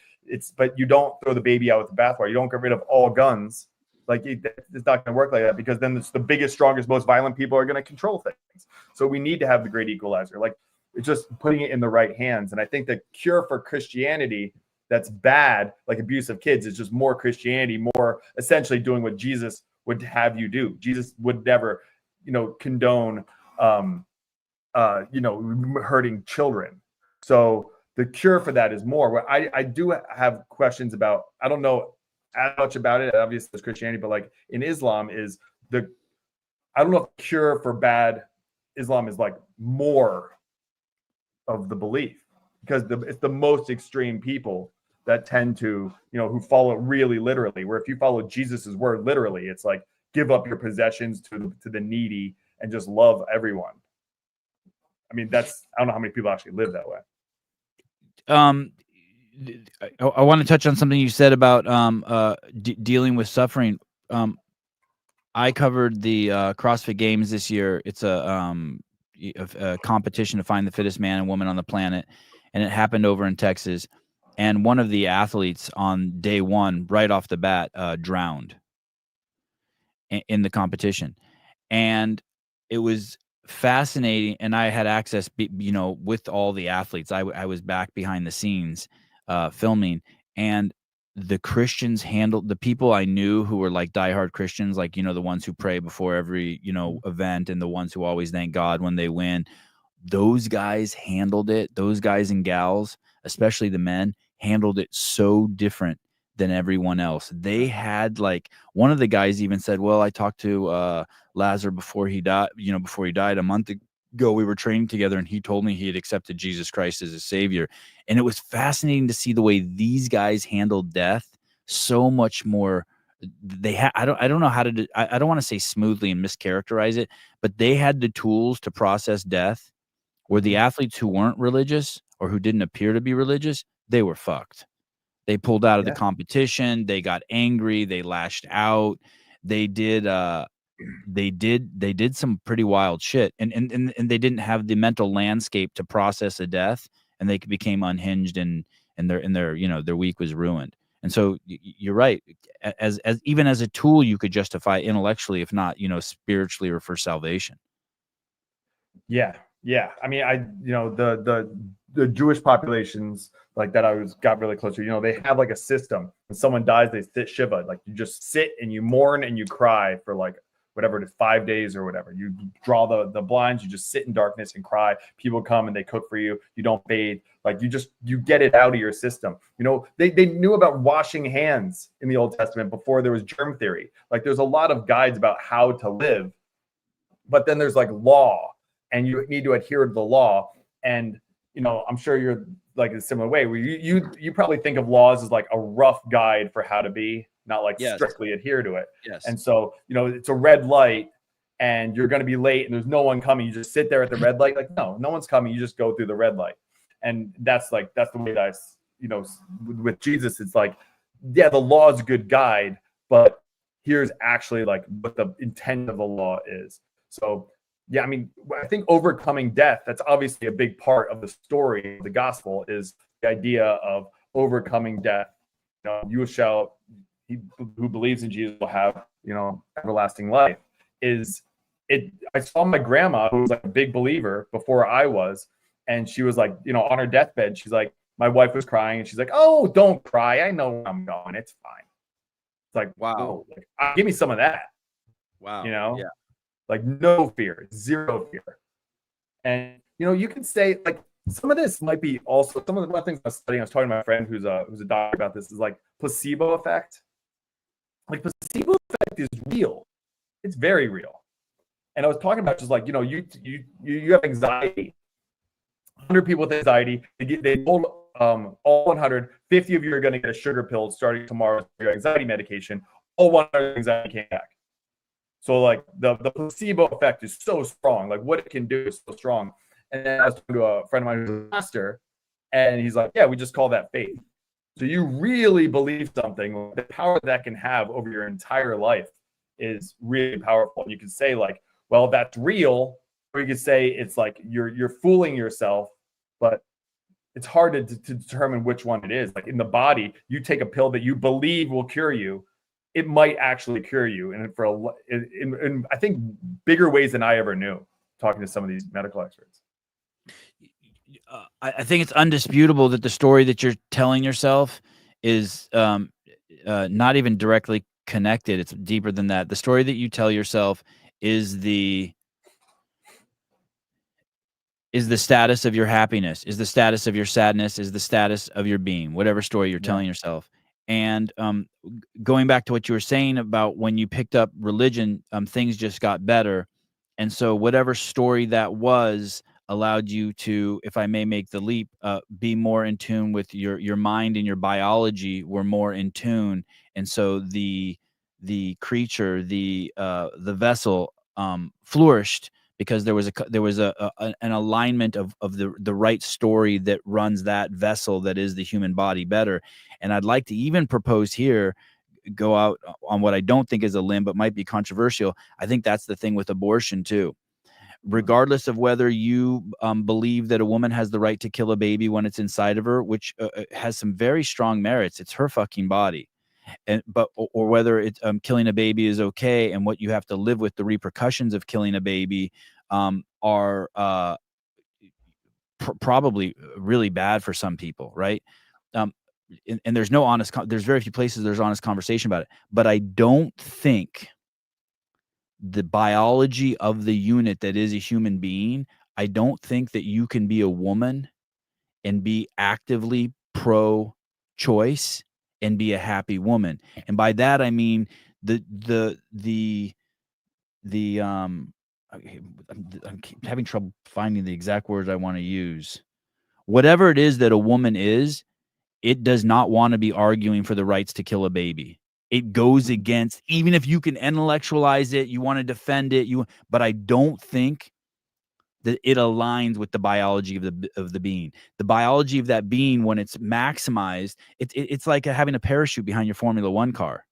But you don't throw the baby out with the bathwater. You don't get rid of all guns. Like it's not going to work like that, because then it's the biggest, strongest, most violent people are going to control things. So we need to have the great equalizer. Like it's just putting it in the right hands. And I think the cure for Christianity that's bad, like abuse of kids, is just more Christianity, more essentially doing what Jesus would have you do. Jesus would never, condone, hurting children. So the cure for that is more. I do have questions about, I don't know as much about it, obviously, as Christianity, but like in Islam I don't know if the cure for bad Islam is like more of the belief, because it's the most extreme people that tend to, who follow it really literally, where if you follow Jesus's word literally, it's like, give up your possessions to the needy and just love everyone. I don't know how many people actually live that way. I want to touch on something you said about dealing with suffering. I covered the CrossFit Games this year. It's a competition to find the fittest man and woman on the planet, and it happened over in Texas. And one of the athletes on day one, right off the bat, drowned in the competition. And it was fascinating, and I had access, you know, with all the athletes. I was back behind the scenes, filming, and the Christians handled the people I knew who were like diehard Christians, like, you know, the ones who pray before every, you know, event, and the ones who always thank God when they win. Those guys handled it. Those guys and gals, especially the men, handled it so different than everyone else. They had, like, one of the guys even said, well, I talked to Lazar before he died, you know, before he died a month ago. We were training together, and he told me he had accepted Jesus Christ as a savior. And it was fascinating to see the way these guys handled death so much more. They had, I don't know how to do, I don't want to say smoothly and mischaracterize it, but they had the tools to process death, where the athletes who weren't religious or who didn't appear to be religious, they were fucked. They pulled out of the competition. They got angry. They lashed out. They did some pretty wild shit. And they didn't have the mental landscape to process a death, and they became unhinged, and their you know, their week was ruined. And so you're right. As even as a tool, you could justify intellectually, if not, you know, spiritually or for salvation. Yeah. Yeah. I mean, you know, the Jewish populations like that got really close to, you know, they have like a system. When someone dies, they sit Shiva. Like, you just sit and you mourn and you cry for like whatever it is, 5 days or whatever. You draw the blinds, you just sit in darkness and cry. People come and they cook for you. You don't bathe. Like, you get it out of your system. You know, they knew about washing hands in the Old Testament before there was germ theory. Like, there's a lot of guides about how to live, but then there's like law, and you need to adhere to the law. And, you know, I'm sure you're like a similar way, where you probably think of laws as like a rough guide for how to be, not like strictly adhere to it. Yes. And so, you know, it's a red light and you're going to be late and there's no one coming. You just sit there at the red light. Like, no one's coming. You just go through the red light. And that's the way that you know, with Jesus, it's like, yeah, the law is a good guide, but here's actually like what the intent of the law is. So, yeah, I mean, I think overcoming death, that's obviously a big part of the story of the gospel, is the idea of overcoming death. You know, he who believes in Jesus will have, you know, everlasting life. I saw my grandma, who was like a big believer before I was, and she was like, you know, on her deathbed, she's like, my wife was crying, and she's like, oh, don't cry. I know where I'm going. It's fine. It's like, wow, like, give me some of that. Wow. You know? Yeah. Like, no fear, zero fear. And, you know, you can say, like, some of this might be also, some of the things I was studying, I was talking to my friend who's a doctor about this, is like placebo effect. Like, placebo effect is real. It's very real. And I was talking about just like, you know, you have anxiety. 100 people with anxiety, they told all 100, 50 of you are going to get a sugar pill starting tomorrow, your anxiety medication. All 100 anxiety came back. So like the placebo effect is so strong. Like, what it can do is so strong. And then I was talking to a friend of mine who's a pastor, and he's like, yeah, we just call that faith. So you really believe something, the power that can have over your entire life is really powerful. And you can say like, well, that's real, or you could say it's like you're fooling yourself, but it's hard to determine which one it is. Like, in the body, you take a pill that you believe will cure you, it might actually cure you, and in I think bigger ways than I ever knew, talking to some of these medical experts. I think it's undisputable that the story that you're telling yourself is not even directly connected. It's deeper than that. The story that you tell yourself is the status of your happiness, is the status of your sadness, is the status of your being, whatever story you're telling yourself. And going back to what you were saying about when you picked up religion, things just got better. And so whatever story that was allowed you to, if I may make the leap, be more in tune with your mind, and your biology were more in tune. And so the creature, the vessel flourished, because there was an alignment of the right story that runs that vessel that is the human body better. And I'd like to even propose here, go out on what I don't think is a limb, but might be controversial. I think that's the thing with abortion too. Regardless of whether you believe that a woman has the right to kill a baby when it's inside of her, which has some very strong merits, it's her fucking body. or whether it's killing a baby is okay, and what you have to live with, the repercussions of killing a baby are probably really bad for some people, right? And there's no honest, there's very few places there's honest conversation about it. But I don't think the biology of the unit that is a human being, I don't think that you can be a woman and be actively pro-choice and be a happy woman. And by that I mean I'm having trouble finding the exact words I want to use. Whatever it is that a woman is, it does not want to be arguing for the rights to kill a baby. It goes against, even if you can intellectualize it, you want to defend it, but I don't think that it aligns with the biology of the being. The biology of that being, when it's maximized, it's like having a parachute behind your Formula One car.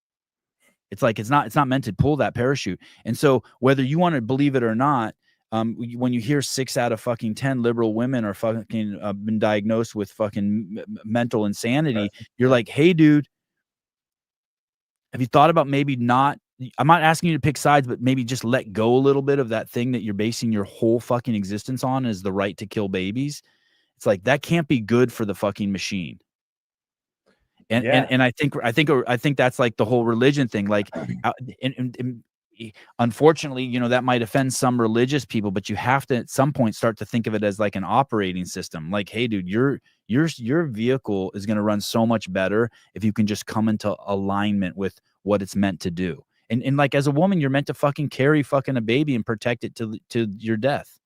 It's like it's not meant to pull that parachute. And so whether you want to believe it or not, when you hear 6 out of fucking 10 liberal women are fucking been diagnosed with fucking mental insanity, you're like, hey, dude, have you thought about maybe not? I'm not asking you to pick sides, but maybe just let go a little bit of that thing that you're basing your whole fucking existence on, is the right to kill babies. It's like, that can't be good for the fucking machine. And I think that's like the whole religion thing. Like, and unfortunately, you know, that might offend some religious people, but you have to at some point start to think of it as like an operating system. Like, hey, dude, your vehicle is going to run so much better if you can just come into alignment with what it's meant to do. And like, as a woman, you're meant to fucking carry fucking a baby and protect it to your death.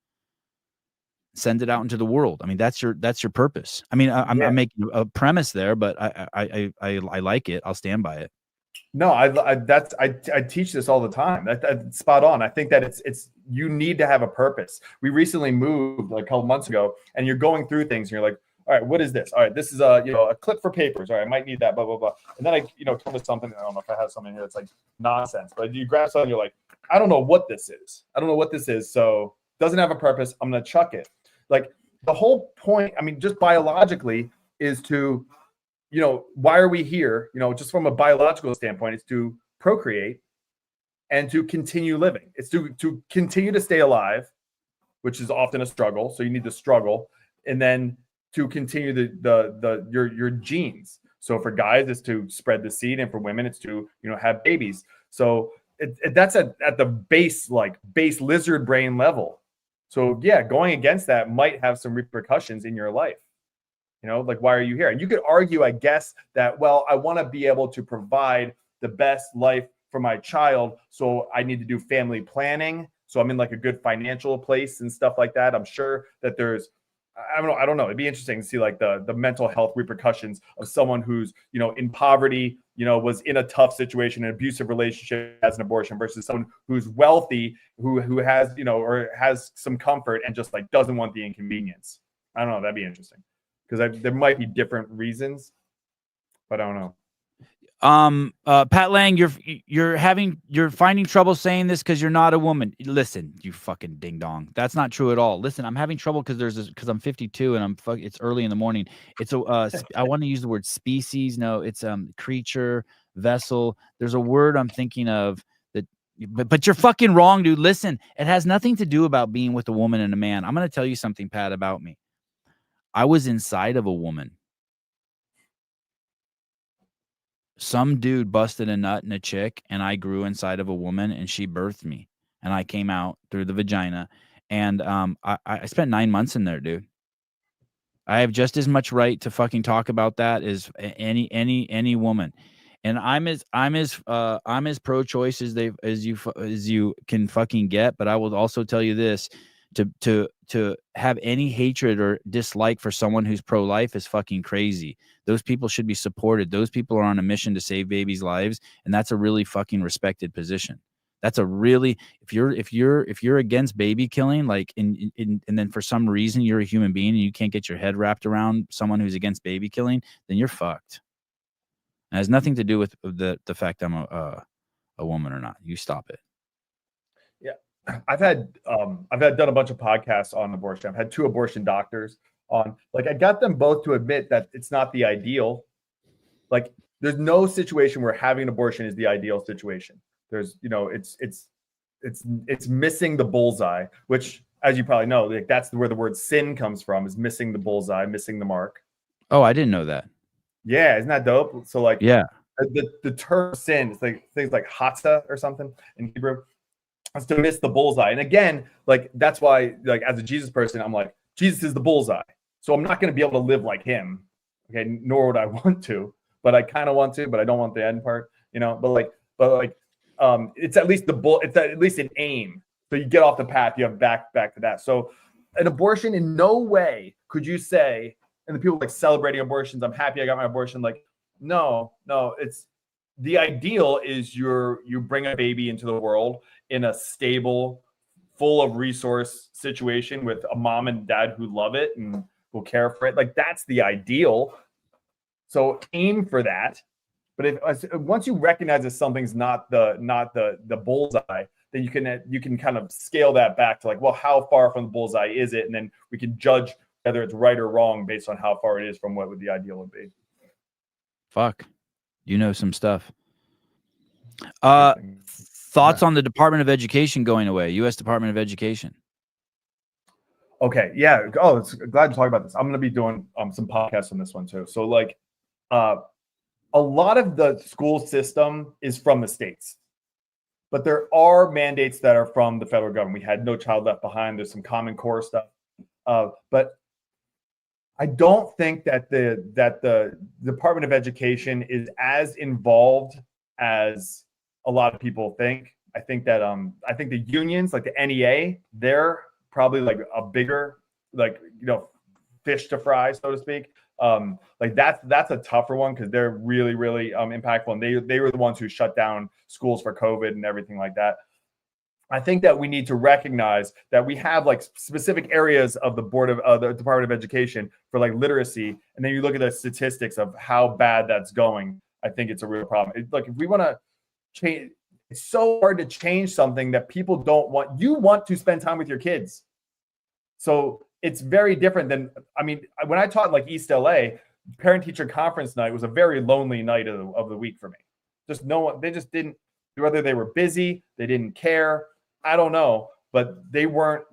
Send it out into the world. I mean, that's your purpose. I mean, I'm making a premise there, but I like it. I'll stand by it. No, I teach this all the time. That's spot on. I think that it's you need to have a purpose. We recently moved like a couple months ago, and you're going through things, and you're like, all right, what is this? All right, this is a clip for papers. All right, I might need that, blah, blah, blah. And then I come to something, I don't know if I have something here that's like nonsense, but you grab something, you're like, I don't know what this is. So doesn't have a purpose. I'm going to chuck it. Like, the whole point, I mean, just biologically, is to, why are we here? Just from a biological standpoint, it's to procreate and to continue living. It's to continue to stay alive, which is often a struggle. So you need to struggle. And then to continue your genes. So for guys, it's to spread the seed, and for women, it's to have babies. So that's at the base lizard brain level. So yeah, going against that might have some repercussions in your life. Like, why are you here? And you could argue, I guess, that, well, I want to be able to provide the best life for my child, so I need to do family planning. So I'm in like a good financial place and stuff like that. I'm sure that there's, I don't know. It'd be interesting to see like the mental health repercussions of someone who's, in poverty, was in a tough situation, an abusive relationship, has an abortion, versus someone who's wealthy, who has, or has some comfort and just like doesn't want the inconvenience. I don't know. That'd be interesting, because there might be different reasons, but I don't know. Pat Lang, you're finding trouble saying this because you're not a woman. Listen, you fucking ding dong. That's not true at all. Listen, I'm having trouble because I'm 52 and it's early in the morning. It's I want to use the word species. No, it's creature, vessel. There's a word I'm thinking of that, but you're fucking wrong, dude. Listen, it has nothing to do about being with a woman and a man. I'm gonna tell you something, Pat, about me. I was inside of a woman. Some dude busted a nut in a chick, and I grew inside of a woman, and she birthed me, and I came out through the vagina. And I spent 9 months in there, dude. I have just as much right to fucking talk about that as any woman. And I'm as pro-choice as you can fucking get. But I will also tell you this: to have any hatred or dislike for someone who's pro-life is fucking crazy. Those people should be supported. Those people are on a mission to save babies' lives, and that's a really fucking respected position. That's a really, if you're against baby killing, like and then for some reason you're a human being and you can't get your head wrapped around someone who's against baby killing, then you're fucked. It has nothing to do with the fact I'm a woman or not. You stop it. Yeah, I've done a bunch of podcasts on abortion. I've had 2 abortion doctors on. Like, I got them both to admit that it's not the ideal. Like, there's no situation where having an abortion is the ideal situation. There's, it's missing the bullseye, which, as you probably know, like that's where the word sin comes from, is missing the bullseye, missing the mark. Oh, I didn't know that. Yeah, isn't that dope? So like, Yeah. The term sin is like things like hatsa or something in Hebrew. It's to miss the bullseye. And again, like that's why, like as a Jesus person, I'm like, Jesus is the bullseye. So I'm not going to be able to live like him. Okay, nor would I want to, but I kind of want to, but I don't want the end part, But it's at least it's at least an aim. So you get off the path, you have back to that. So an abortion, in no way could you say, and the people like celebrating abortions, I'm happy I got my abortion. Like, no, it's the ideal is you bring a baby into the world in a stable, full of resource situation with a mom and dad who love it and will care for it. Like that's the ideal. So aim for that. But once you recognize that something's not the bullseye, then you can kind of scale that back to like, well, how far from the bullseye is it? And then we can judge whether it's right or wrong based on how far it is from what would the ideal would be. Fuck, you know some stuff. Thoughts on the Department of Education going away? U.S. Department of Education. Okay, yeah. Oh, glad to talk about this. I'm going to be doing some podcasts on this one too. So like, a lot of the school system is from the states, but there are mandates that are from the federal government. We had No Child Left Behind. There's some Common Core stuff, but I don't think that the Department of Education is as involved as a lot of people think. I think that the unions, like the NEA, they're probably like a bigger, like, fish to fry, so to speak. Like that's a tougher one because they're really, really impactful, and they were the ones who shut down schools for COVID and everything like that. I think that we need to recognize that we have like specific areas of the the Department of Education for like literacy, and then you look at the statistics of how bad that's going. I think it's a real problem. Like if we want to change, it's so hard to change something that people don't want. You want to spend time with your kids, so it's very different than. I mean, when I taught like East LA, parent-teacher conference night was a very lonely night of the week for me. Just no one. They just didn't. Whether they were busy, they didn't care. I don't know, but they weren't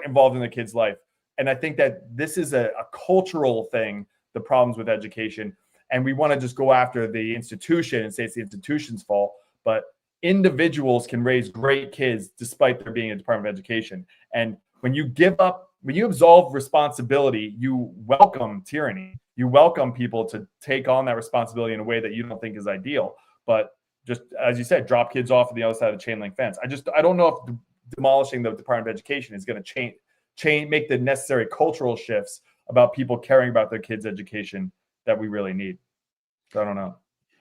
involved in the kid's life. And I think that this is a cultural thing, the problems with education. And we want to just go after the institution and say it's the institution's fault. But individuals can raise great kids despite there being a Department of Education. And when you absolve responsibility, you welcome tyranny. You welcome people to take on that responsibility in a way that you don't think is ideal. But just as you said, drop kids off on the other side of the chain link fence. I don't know if demolishing the Department of Education is going to make the necessary cultural shifts about people caring about their kids' education that we really need. So I don't know.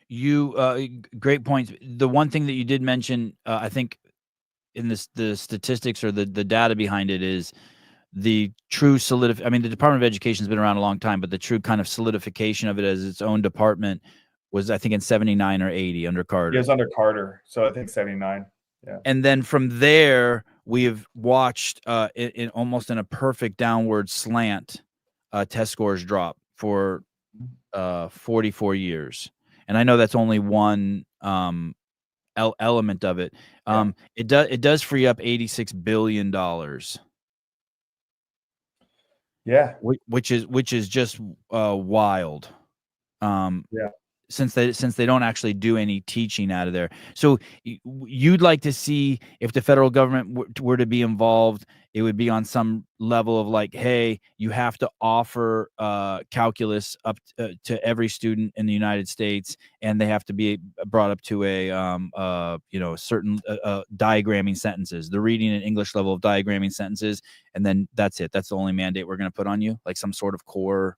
You great points. The one thing that you did mention, I think, in the statistics or the data behind it is the true I mean, the Department of Education has been around a long time, but the true kind of solidification of it as its own department was, I think, in 79 or 80 under Carter. It was under Carter, so I think 79. Yeah. And then from there, we have watched in almost in a perfect downward slant, test scores drop for 44 years. And I know that's only one element of it. It does free up $86 billion. Yeah, which is just wild. Yeah. Since they don't actually do any teaching out of there. So you'd like to see, if the federal government were to be involved, it would be on some level of like, hey, you have to offer calculus up to every student in the United States, and they have to be brought up to a certain diagramming sentences, the reading and English level of diagramming sentences, and then that's it. That's the only mandate we're going to put on you, like some sort of core.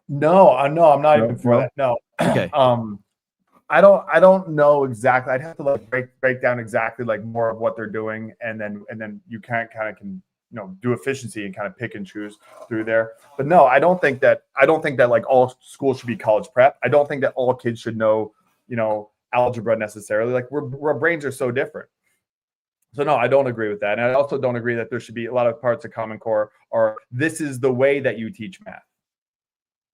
No, I'm not even for that. No. Okay. I don't know exactly. I'd have to like break down exactly like more of what they're doing, and then you can do efficiency and kind of pick and choose through there. But no, I don't think that like all schools should be college prep. I don't think that all kids should know, algebra necessarily. Like our brains are so different. So no, I don't agree with that. And I also don't agree that there should be a lot of parts of Common Core or this is the way that you teach math.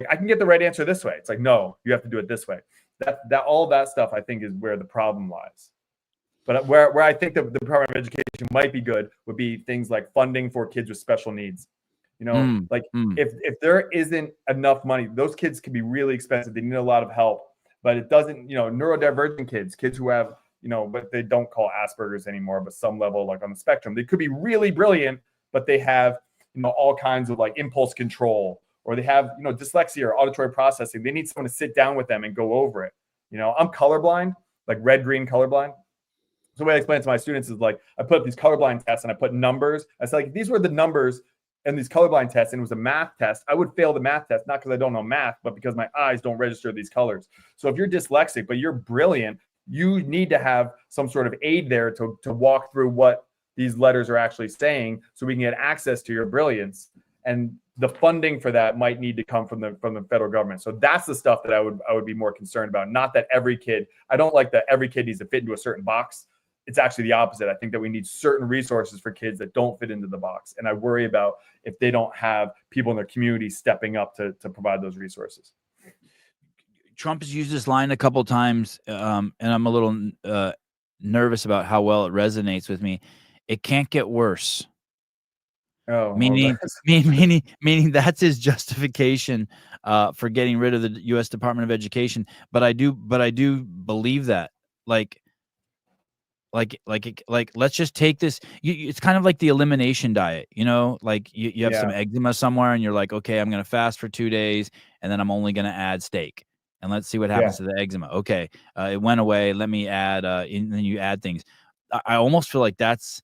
I can get the right answer this way. It's like, no, you have to do it this way. That all that stuff I think is where the problem lies. But where I think the Department of Education might be good would be things like funding for kids with special needs. If there isn't enough money, those kids can be really expensive. They need a lot of help, but it doesn't, neurodivergent kids who have, but they don't call Asperger's anymore, but some level like on the spectrum, they could be really brilliant, but they have, all kinds of like impulse control, or they have, dyslexia or auditory processing. They need someone to sit down with them and go over it. I'm colorblind, like red-green colorblind. So the way I explain it to my students is like, I put up these colorblind tests and I put numbers. I said, like, these were the numbers in these colorblind tests, and it was a math test. I would fail the math test, not because I don't know math, but because my eyes don't register these colors. So if you're dyslexic, but you're brilliant, you need to have some sort of aid there to walk through what these letters are actually saying so we can get access to your brilliance. And the funding for that might need to come from the federal government. So that's the stuff that I would be more concerned about. Not that every kid, I don't like that every kid needs to fit into a certain box. It's actually the opposite. I think that we need certain resources for kids that don't fit into the box. And I worry about if they don't have people in their community stepping up to provide those resources. Trump has used this line a couple of times, and I'm a little nervous about how well it resonates with me. It can't get worse. Oh, meaning that's his justification for getting rid of the U.S. Department of Education. But I do believe that, like let's just take this. It's kind of like the elimination diet, like you have some eczema somewhere and you're like, okay, I'm going to fast for 2 days and then I'm only going to add steak and let's see what happens to the eczema. Okay. It went away. Let me add, and then you add things. I almost feel like that's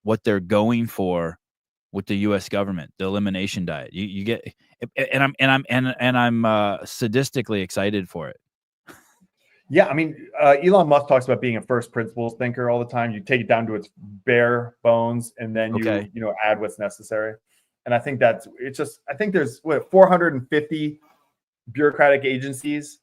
what they're going for with the U.S. government, the elimination diet. You get, and I'm sadistically excited for it. Yeah, I mean, Elon Musk talks about being a first principles thinker all the time. You take it down to its bare bones, and then you add what's necessary. And I think I think there's 450 bureaucratic agencies.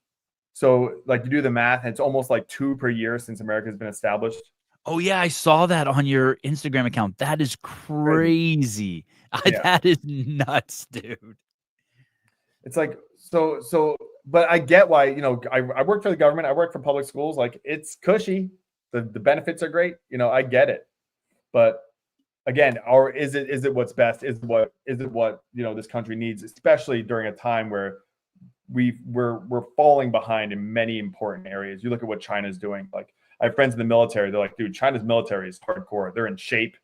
So like you do the math, and it's almost like 2 per year since America has been established. Oh yeah, I saw that on your Instagram account. That is crazy. That is nuts, dude. It's like so. But I get why, I work for the government. I work for public schools. Like, it's cushy. The benefits are great. I get it. But again, is it what's best? Is it what this country needs, especially during a time where we're falling behind in many important areas. You look at what China's doing. Like, I have friends in the military. They're like, dude, China's military is hardcore. They're in shape.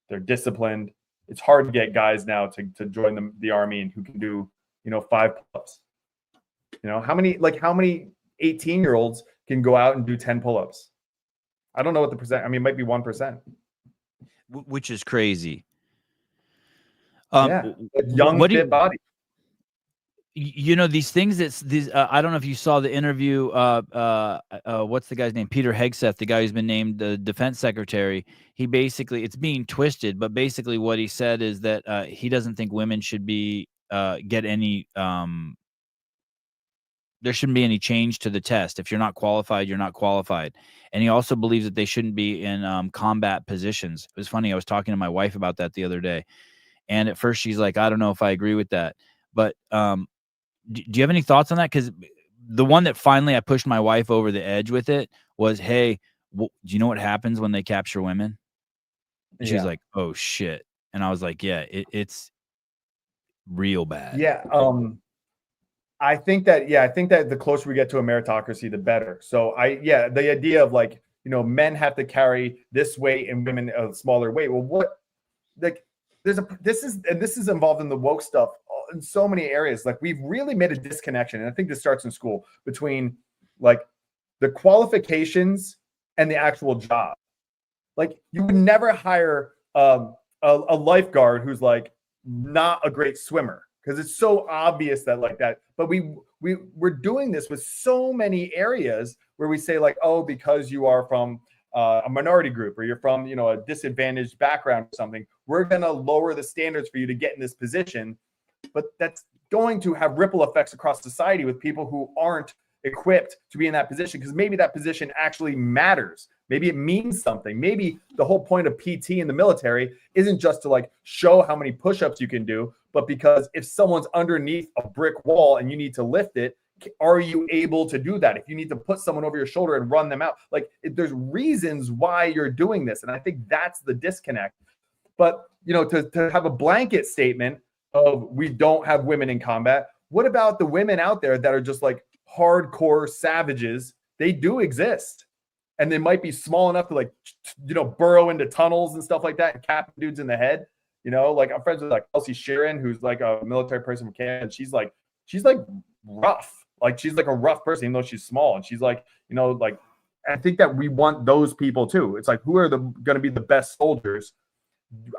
They're disciplined. It's hard to get guys now to join the army and who can do 5 pull-ups. How many 18-year-olds can go out and do 10 pull-ups? I don't know what the percent. I mean, it might be 1%, which is crazy. Young fit body. These things I don't know if you saw the interview. What's the guy's name? Peter Hegseth, the guy who's been named the defense secretary. He basically, it's being twisted, but basically what he said is that he doesn't think women should be get any. There shouldn't be any change to the test. If you're not qualified, you're not qualified. And he also believes that they shouldn't be in combat positions. It was funny. I was talking to my wife about that the other day. And at first she's like, I don't know if I agree with that. But do you have any thoughts on that? Because the one that finally I pushed my wife over the edge with it was, hey, do you know what happens when they capture women? And she's like, oh, shit. And I was like, yeah, it's real bad. Yeah. I think that the closer we get to a meritocracy, the better. So the idea of like, men have to carry this weight and women a smaller weight. Well, this is involved in the woke stuff in so many areas. Like, we've really made a disconnection. And I think this starts in school between like the qualifications and the actual job. Like, you would never hire a lifeguard who's like not a great swimmer, because it's so obvious that like that. But we're doing this with so many areas where we say like, oh, because you are from a minority group or you're from a disadvantaged background or something, we're going to lower the standards for you to get in this position. But that's going to have ripple effects across society with people who aren't equipped to be in that position, because maybe that position actually matters. Maybe it means something. Maybe the whole point of PT in the military isn't just to like show how many push-ups you can do, but but because if someone's underneath a brick wall and you need to lift it, are you able to do that? If you need to put someone over your shoulder and run them out, like there's reasons why you're doing this. And I think that's the disconnect. But, you know, to have a blanket statement of we don't have women in combat, what about the women out there that are just like hardcore savages? They do exist. And they might be small enough to like, you know, burrow into tunnels and stuff like that and cap dudes in the head. You know, like I'm friends with like Kelsey Sheeran, who's like a military person from Canada. And she's like rough. Like she's like a rough person, even though she's small. And she's like, you know, like I think that we want those people too. It's like, who are going to be the best soldiers?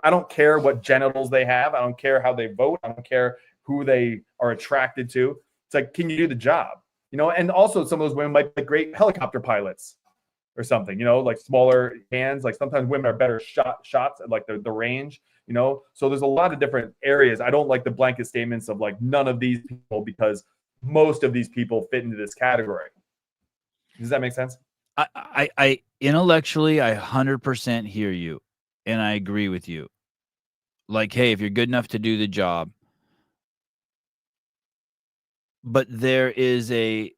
I don't care what genitals they have. I don't care how they vote. I don't care who they are attracted to. It's like, can you do the job? You know, and also some of those women might be great helicopter pilots or something, you know, like smaller hands. Like sometimes women are better shots at like the range, you know? So there's a lot of different areas. I don't like the blanket statements of like none of these people, because most of these people fit into this category. Does that make sense? I intellectually, I 100% hear you. And I agree with you. Like, hey, if you're good enough to do the job. But there is a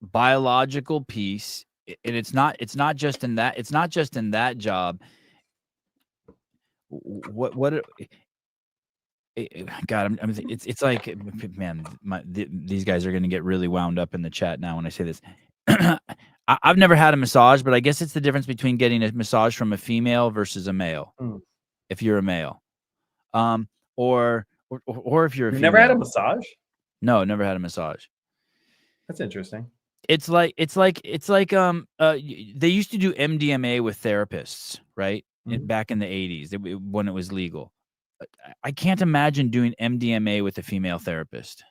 biological piece, and it's not just in that job. God, it's like, man, these guys are going to get really wound up in the chat now when I say this. I've never had a massage, but I guess it's the difference between getting a massage from a female versus a male. If you're a male, or if you're a female. Never had a massage? No, never had a massage. That's interesting. It's like they used to do MDMA with therapists, right? Back in the 80s when it was legal. I can't imagine doing MDMA with a female therapist.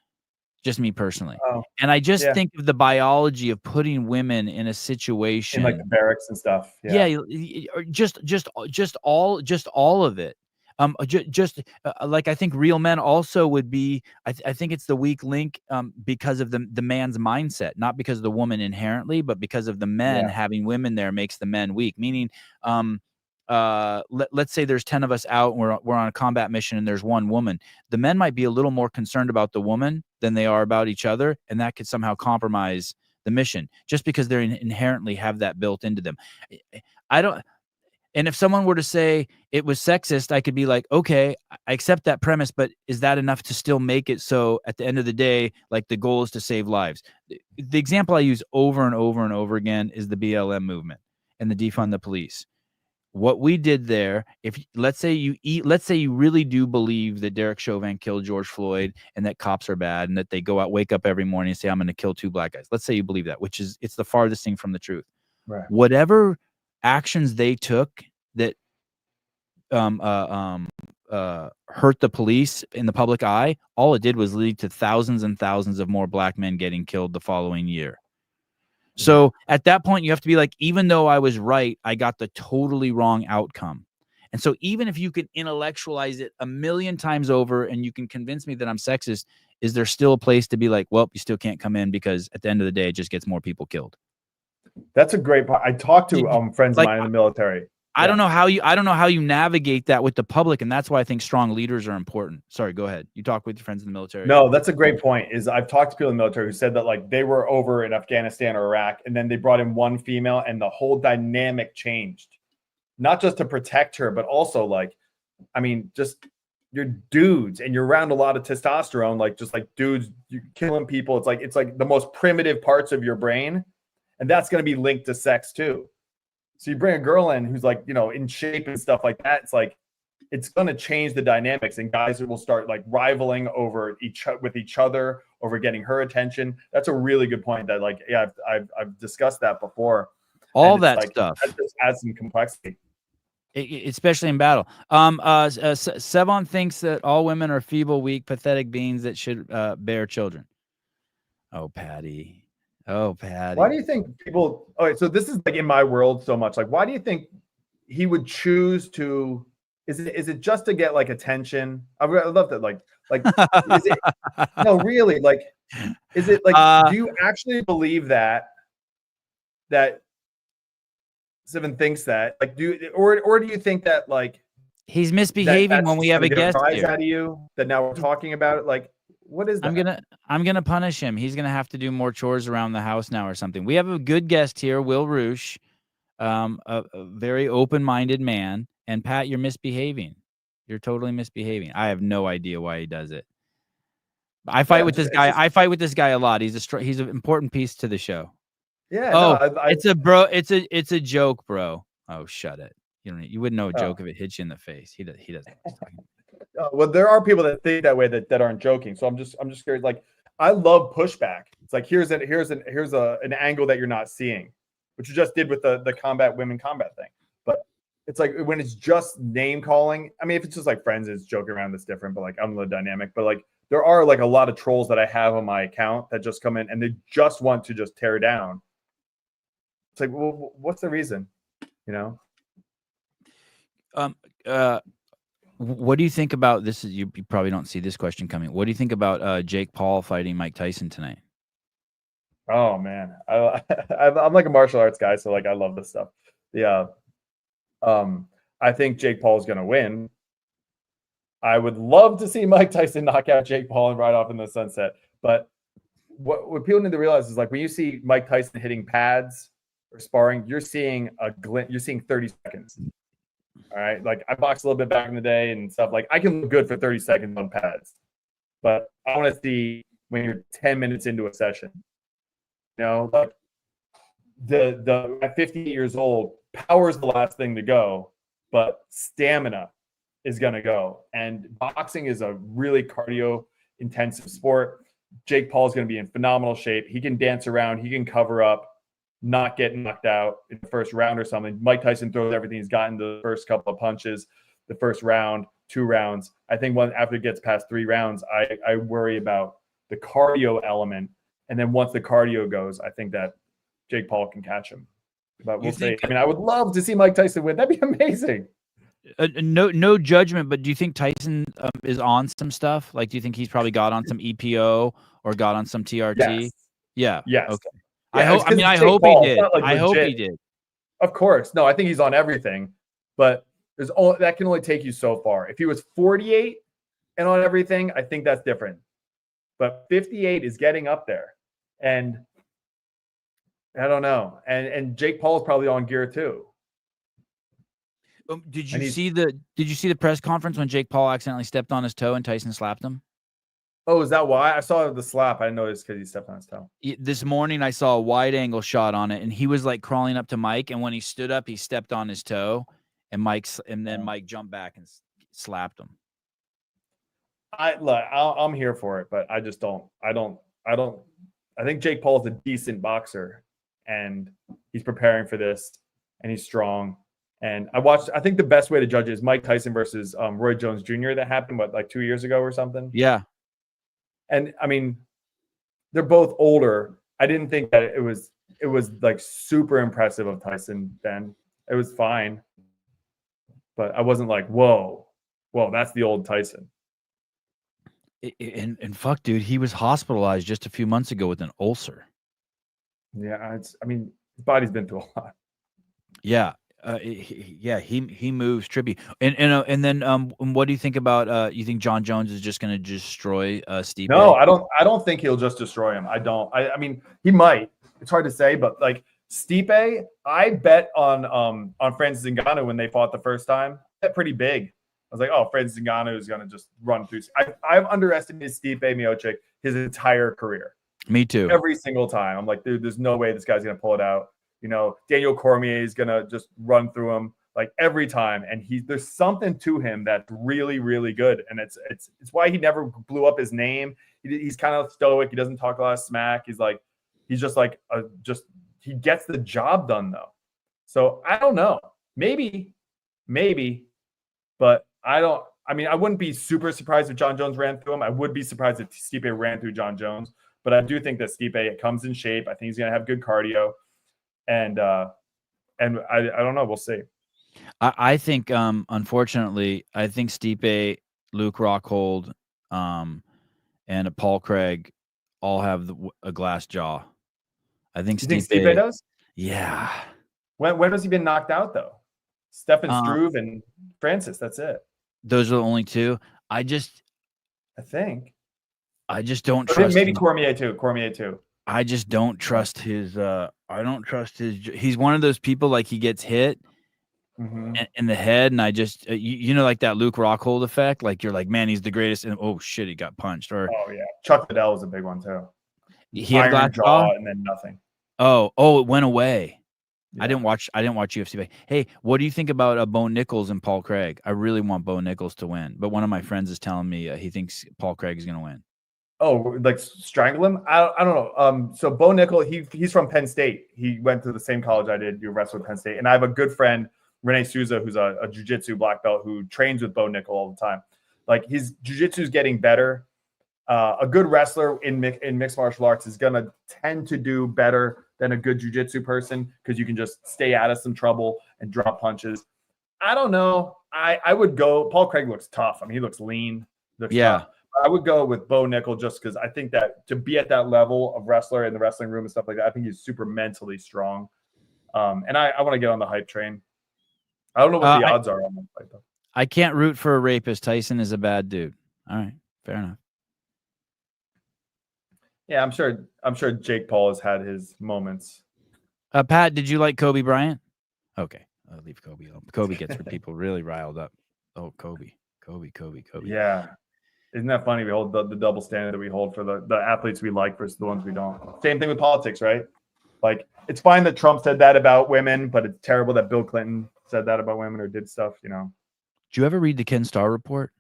Just me personally. Oh, and I just think of the biology of putting women in a situation in like the barracks and stuff. Yeah, just all of it. Like I think real men also would be. I think it's the weak link because of the man's mindset, not because of the woman inherently, but because of the men having women there makes the men weak. Meaning, let's say there's 10 of us out and we're on a combat mission and there's one woman. The men might be a little more concerned about the woman than they are about each other, and that could somehow compromise the mission just because they inherently have that built into them. And if someone were to say it was sexist, I could be like, okay, I accept that premise, but is that enough to still make it so at the end of the day, like the goal is to save lives? The example I use over and over and over again is the BLM movement and the defund the police. What we did there, let's say you really do believe that Derek Chauvin killed George Floyd and that cops are bad and that they go out, wake up every morning and say, I'm going to kill 2 black guys. Let's say you believe that, it's the farthest thing from the truth. Right. Whatever actions they took that hurt the police in the public eye, all it did was lead to thousands and thousands of more black men getting killed the following year. So at that point, you have to be like, even though I was right, I got the totally wrong outcome. And so even if you can intellectualize it 1,000,000 times over and you can convince me that I'm sexist, is there still a place to be like, well, you still can't come in because at the end of the day, it just gets more people killed? That's a great point. I talked to friends of mine in the military. I don't know how you navigate that with the public, and that's why I think strong leaders are important. Sorry, go ahead. You talk with your friends in the military. No, that's a great point. I've talked to people in the military who said that like they were over in Afghanistan or Iraq, and then they brought in one female, and the whole dynamic changed. Not just to protect her, but also like, I mean, just you're dudes and you're around a lot of testosterone, like just like dudes, you're killing people. It's like the most primitive parts of your brain, and that's going to be linked to sex too. So you bring a girl in who's like, you know, in shape and stuff like that. It's like, it's going to change the dynamics, and guys will start like rivaling over with each other over getting her attention. That's a really good point. That like, yeah, I've discussed that before. All that stuff that just adds some complexity, especially in battle. Sevon thinks that all women are feeble, weak, pathetic beings that should bear children. Oh, Patty. Why do you think people? All right, so this is like in my world so much. Like, why do you think he would choose to? Is it just to get like attention? I love that. Like, is it? No, really. Like, is it like? Do you actually believe that Seven thinks that? Like, or do you think that like He's misbehaving when we have a guest here. Out of you that now we're talking about it. Like, what is that? I'm gonna punish him. He's gonna have to do more chores around the house now or something. We have a good guest here, Will Reusch, a very open-minded man. And Pat, you're misbehaving. You're totally misbehaving. I have no idea why he does it. I fight with this guy. I fight with this guy a lot. He's an important piece to the show. Yeah. Oh, it's a joke, bro. Oh, shut it. You wouldn't know a joke if it hits you in the face. He doesn't. Well, there are people that think that way that aren't joking. So I'm just curious. Like, I love pushback. It's like here's an angle that you're not seeing, which you just did with the women combat thing. But it's like when it's just name calling. I mean, if it's just like friends, it's joking around. That's different. But like I don't know the dynamic. But like there are like a lot of trolls that I have on my account that just come in and they just want to just tear down. It's like, well, what's the reason? You know. What do you think about this? You probably don't see this question coming. What do you think about Jake Paul fighting Mike Tyson tonight? Oh man, I'm like a martial arts guy, so like I love this stuff. Yeah, I think Jake Paul is gonna win. I would love to see Mike Tyson knock out Jake Paul and ride off in the sunset. But what people need to realize is like when you see Mike Tyson hitting pads or sparring, you're seeing a glint. You're seeing 30 seconds. All right. Like I boxed a little bit back in the day and stuff. Like I can look good for 30 seconds on pads, but I want to see when you're 10 minutes into a session. You know, like at 58 years old, power is the last thing to go, but stamina is going to go. And boxing is a really cardio intensive sport. Jake Paul is going to be in phenomenal shape. He can dance around. He can cover up, not get knocked out in the first round or something. Mike Tyson throws everything he's gotten the first couple of punches, the first round, 2 rounds. I think after it gets past 3 rounds, I worry about the cardio element. And then once the cardio goes, I think that Jake Paul can catch him. But we'll see. I mean, I would love to see Mike Tyson win. That'd be amazing. No judgment, but do you think Tyson is on some stuff? Like, do you think he's probably got on some EPO or got on some TRT? Yes. Yeah. Yes. Okay. Yeah, I hope he did. Like I hope he did. Of course. No, I think he's on everything, but that can only take you so far. If he was 48 and on everything, I think that's different. But 58 is getting up there. And I don't know. And Jake Paul is probably on gear too. Did you see the press conference when Jake Paul accidentally stepped on his toe and Tyson slapped him? Oh, is that why? I saw the slap. I didn't notice because he stepped on his toe. This morning, I saw a wide angle shot on it, and he was like crawling up to Mike. And when he stood up, he stepped on his toe, and Mike jumped back and slapped him. I'm here for it, but I just don't. I think Jake Paul is a decent boxer, and he's preparing for this, and he's strong. And I think the best way to judge it is Mike Tyson versus Roy Jones Jr. that happened, like 2 years ago or something? Yeah. And I mean, they're both older. I didn't think that it was like super impressive of Tyson then. It was fine. But I wasn't like, whoa, that's the old Tyson. And fuck, dude, he was hospitalized just a few months ago with an ulcer. Yeah, his body's been through a lot. Yeah. He moves trippy. And then what do you think about you think John Jones is just going to destroy Stipe? No, I don't think he'll just destroy him. I mean, he might. It's hard to say, but like Stipe, I bet on Francis Ngannou when they fought the first time. I bet pretty big. I was like, oh, Francis Ngannou is going to just run through. I've underestimated Stipe Miocic his entire career. Me too. Every single time. I'm like, dude, there's no way this guy's going to pull it out. You know, Daniel Cormier is going to just run through him like every time. And there's something to him that's really, really good. And it's why he never blew up his name. He's kind of stoic. He doesn't talk a lot of smack. He's just he gets the job done though. So I don't know, maybe, but I wouldn't be super surprised if John Jones ran through him. I would be surprised if Stipe ran through John Jones, but I do think that Stipe comes in shape. I think he's going to have good cardio. And I don't know. We'll see. I think, unfortunately, I think Stipe, Luke Rockhold, and Paul Craig all have a glass jaw. I think Stipe does. Yeah. When has he been knocked out though? Stefan Struve and Francis. That's it. Those are the only two. I think. I just don't trust. Maybe Cormier too. I just don't trust his. I don't trust his. He's one of those people like he gets hit in the head, and I just you know, like that Luke Rockhold effect. Like you're like, man, he's the greatest, and oh shit, he got punched. Or oh yeah, Chuck Liddell was a big one too. He had a glass jaw and then nothing. Oh, it went away. Yeah. I didn't watch UFC. Hey, what do you think about Bo Nichols and Paul Craig? I really want Bo Nichols to win, but one of my friends is telling me he thinks Paul Craig is going to win. Oh, like strangle him? I don't know. So Bo Nichols, he's from Penn State. He went to the same college I did. You wrestled at Penn State, and I have a good friend, Renee Souza, who's a jiu-jitsu black belt who trains with Bo Nichols all the time. Like his jiu-jitsu is getting better. A good wrestler in mixed martial arts is going to tend to do better than a good jiu-jitsu person because you can just stay out of some trouble and drop punches. I don't know. I would go. Paul Craig looks tough. I mean, he looks lean. Tough. I would go with Bo Nichols just because I think that to be at that level of wrestler in the wrestling room and stuff like that, I think he's super mentally strong. And I want to get on the hype train. I don't know what the odds are on that fight, though. I can't root for a rapist. Tyson is a bad dude. All right. Fair enough. Yeah, I'm sure Jake Paul has had his moments. Pat, did you like Kobe Bryant? Okay. I'll leave Kobe alone. Kobe gets people really riled up. Oh, Kobe. Yeah. Isn't that funny? We hold the double standard that we hold for the athletes we like versus the ones we don't. Same thing with politics, right? Like, it's fine that Trump said that about women, but it's terrible that Bill Clinton said that about women or did stuff, you know. Did you ever read the Ken Starr report?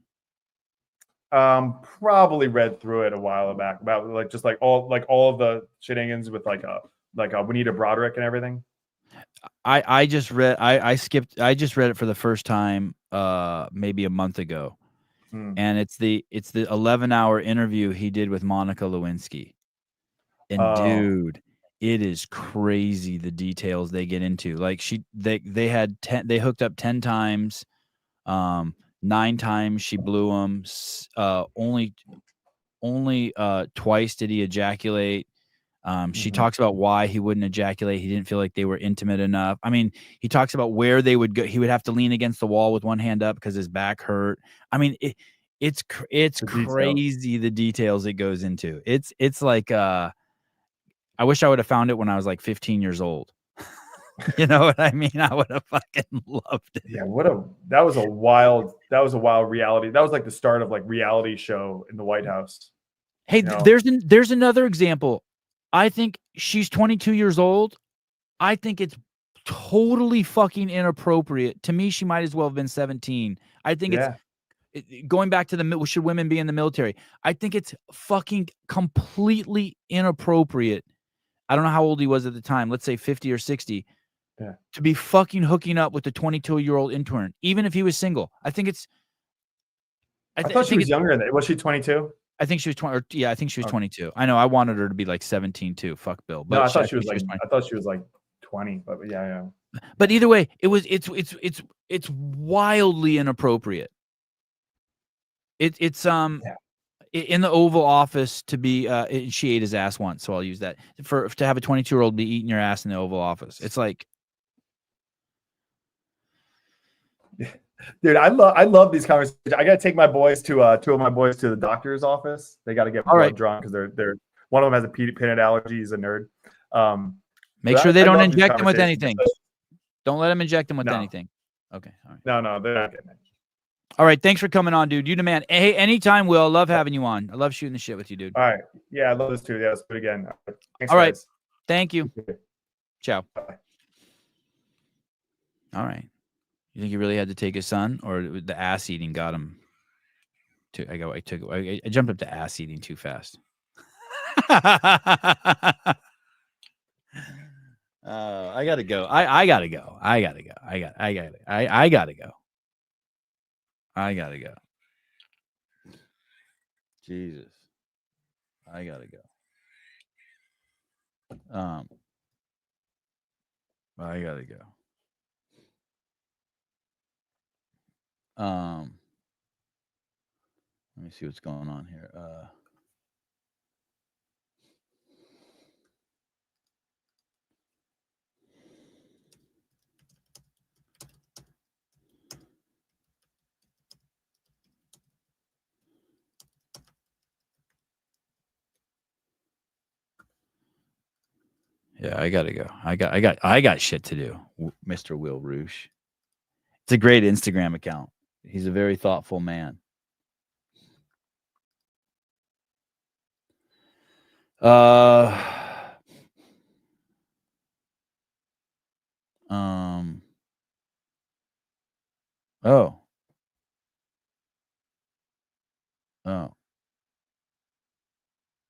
Probably read through it a while back about all of the shenanigans with Juanita Broderick and everything. I just read I just read it for the first time maybe a month ago. And it's the 11-hour interview he did with Monica Lewinsky. And dude, it is crazy the details they get into. Like they hooked up 10 times. 9 times she blew him. Only twice did he ejaculate. She talks about why he wouldn't ejaculate. He didn't feel like they were intimate enough. I mean, he talks about where they would go. He would have to lean against the wall with one hand up because his back hurt. I mean, it's crazy the details it goes into. It's like I wish I would have found it when I was like 15 years old. You know what I mean? I would have fucking loved it. Yeah, that was a wild reality. That was like the start of like reality show in the White House. Hey, you know? There's another example. I think she's 22 years old. I think it's totally fucking inappropriate. To me, she might as well have been 17. I think it's going back to should women be in the military? I think it's fucking completely inappropriate. I don't know how old he was at the time. Let's say 50 or 60. Yeah. To be fucking hooking up with the 22-year-old intern, even if he was single. I think it's. I thought she was younger than that. Was she 22? I think she was 20. I think she was 22. I know. I wanted her to be like 17 too. Fuck Bill. But no, I thought she was like 20. But yeah. But either way, it's wildly inappropriate. It's in the Oval Office to be. She ate his ass once, so I'll use that to have a 22-year-old be eating your ass in the Oval Office. It's like. Dude, I love these conversations. I gotta take my boys to two of my boys to the doctor's office. They got to get blood drawn because they're one of them has a peanut allergy. He's a nerd. Make sure they don't inject them with anything. Don't let them inject them with anything. Okay. All right. No, they're not getting it. All right. Thanks for coming on, dude. You the man. Hey, anytime, Will. I love having you on. I love shooting the shit with you, dude. All right. Yeah, I love this too. Yeah, let's do it again. Thanks, all right. Guys. Thank you. Ciao. Bye. All right. You think he really had to take his son, or the ass eating got him? I jumped up to ass eating too fast. I gotta go. I gotta go. I gotta go. Jesus. I gotta go. I gotta go. Let me see what's going on here. Yeah, I gotta go. I got shit to do, Mr. Will Reusch. It's a great Instagram account. He's a very thoughtful man. Oh. Oh.